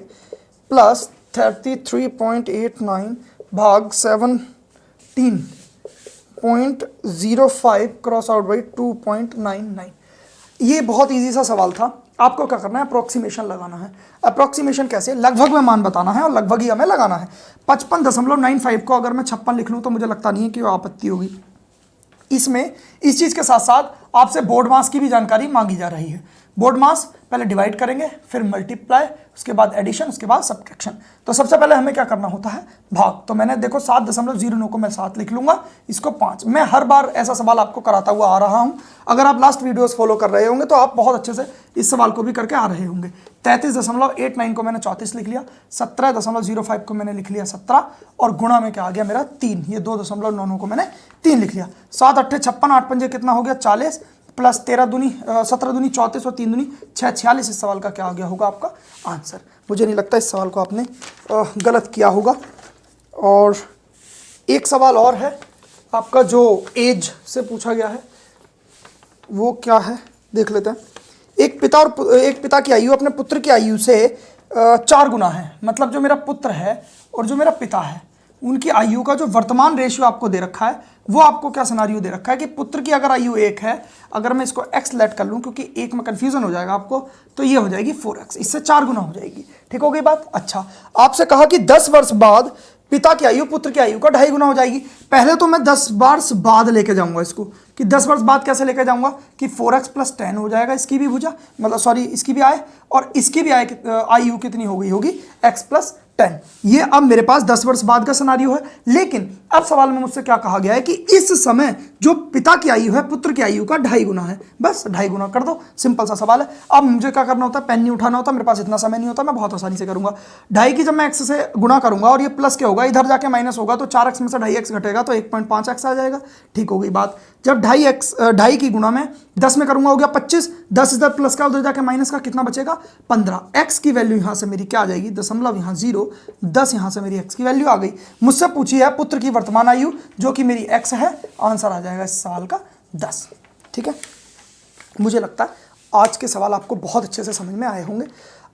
प्लस 33.89 भाग 17.05 क्रॉस आउट बाई 2.99। ये बहुत इजी सा सवाल था। आपको क्या करना है, अप्रॉक्सीमेशन लगाना है। अप्रॉक्सीमेशन कैसे, लगभग में मान बताना है और लगभग ही हमें लगाना है। 55.95 को अगर मैं 56 लिख लूँ तो मुझे लगता नहीं है कि वो आपत्ति होगी। इसमें इस चीज़ के साथ साथ आपसे बोर्ड मास की भी जानकारी मांगी जा रही है। बोर्ड मास पहले डिवाइड करेंगे, फिर मल्टीप्लाई, उसके बाद एडिशन, उसके बाद सब्ट्रैक्शन। तो सबसे पहले हमें क्या करना होता है, भाग। तो मैंने देखो 7.09 को मैं 7 लिख लूंगा, इसको 5। मैं हर बार ऐसा सवाल आपको कराता हुआ आ रहा हूं। अगर आप लास्ट वीडियोस फॉलो कर रहे होंगे तो आप बहुत अच्छे से इस सवाल को भी करके आ रहे होंगे। 33.89 को मैंने 34 लिख लिया, 17.05 को मैंने लिख लिया 17, और गुणा में क्या आ गया मेरा 3, ये 2.99 को मैंने 3 लिख लिया। 7 8 56, 8 5 कितना हो गया 40, प्लस 17 दूनी 34 और 3 दूनी 6, 46। इस सवाल का क्या आ गया होगा आपका आंसर। मुझे नहीं लगता इस सवाल को आपने गलत किया होगा। और एक सवाल और है आपका जो एज से पूछा गया है, वो क्या है देख लेते हैं। एक पिता की आयु अपने पुत्र की आयु से 4 गुना है। मतलब जो मेरा पुत्र है और जो मेरा पिता है उनकी आयु का जो वर्तमान रेशियो आपको दे रखा है वो आपको क्या सिनारियो दे रखा है कि पुत्र की अगर आयु 1 है, अगर मैं इसको x लेट कर लूँ क्योंकि 1 में कन्फ्यूजन हो जाएगा आपको, तो ये हो जाएगी 4x, इससे 4 गुना हो जाएगी। ठीक हो गई बात। अच्छा, आपसे कहा कि 10 वर्ष बाद पिता की आयु पुत्र की आयु का 2.5 गुना हो जाएगी। पहले तो मैं 10 वर्ष बाद लेके जाऊंगा इसको, कि 10 वर्ष बाद कैसे लेके जाऊंगा कि 4x प्लस 10 हो जाएगा, इसकी भी भुजा मतलब सॉरी इसकी भी आय, और इसकी भी आयु कितनी हो गई होगी x प्लस 10। ये अब मेरे पास 10 वर्ष बाद का सिनारियो है। लेकिन अब सवाल में मुझसे क्या कहा गया है कि इस समय जो पिता की आयु है पुत्र की आयु का 2.5 गुना है, बस 2.5 गुना कर दो, सिंपल सा सवाल है। अब मुझे क्या करना होता है, पेन नहीं उठाना होता, मेरे पास इतना समय नहीं होता, मैं बहुत आसानी से करूंगा। 2.5 की जब मैं x से गुना करूंगा और ये प्लस क्या होगा, इधर जाके माइनस होगा, तो 4x में से 2.5x घटेगा तो 1.5x आ जाएगा। ठीक हो गई बात। जब 2.5 की गुना में 10 में करूंगा हो गया 25, 10 इधर प्लस का उधर जाके माइनस का, कितना बचेगा 15। x की वैल्यू यहां से मेरी क्या आ जाएगी, दशमलव यहां 0, 10 यहां से मेरी x की वैल्यू आ गई। मुझसे पूछी है पुत्र की वर्तमान आयु जो कि मेरी x है, आंसर आ जाएगा इस सवाल का 10। ठीक है, मुझे लगता है आज के सवाल आपको बहुत अच्छे से समझ में आए होंगे।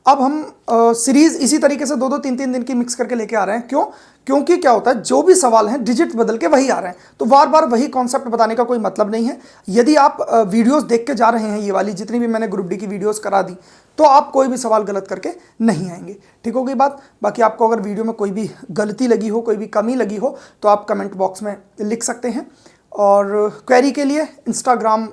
अब हम सीरीज इसी तरीके से 2-2, 3-3 दिन की मिक्स करके लेके आ रहे हैं। क्यों? क्योंकि क्या होता है, जो भी सवाल हैं डिजिट बदल के वही आ रहे हैं, तो बार बार वही कॉन्सेप्ट बताने का कोई मतलब नहीं है। यदि आप वीडियोस देख के जा रहे हैं, ये वाली जितनी भी मैंने ग्रुप डी की वीडियोस करा दी, तो आप कोई भी सवाल गलत करके नहीं आएंगे। ठीक हो गई बात। बाकी आपको अगर वीडियो में कोई भी गलती लगी हो, कोई भी कमी लगी हो, तो आप कमेंट बॉक्स में लिख सकते हैं। और क्वेरी के लिए इंस्टाग्राम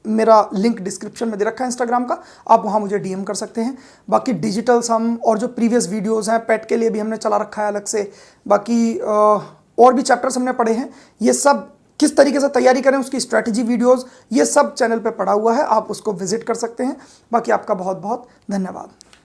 मेरा लिंक डिस्क्रिप्शन में दे रखा है इंस्टाग्राम का, आप वहाँ मुझे डीएम कर सकते हैं। बाकी डिजिटल सम और जो प्रीवियस वीडियोस हैं पेट के लिए भी हमने चला रखा है अलग से। बाकी और भी चैप्टर्स हमने पढ़े हैं, ये सब किस तरीके से तैयारी करें उसकी स्ट्रैटेजी वीडियोस, ये सब चैनल पे पड़ा हुआ है, आप उसको विजिट कर सकते हैं। बाकी आपका बहुत बहुत धन्यवाद।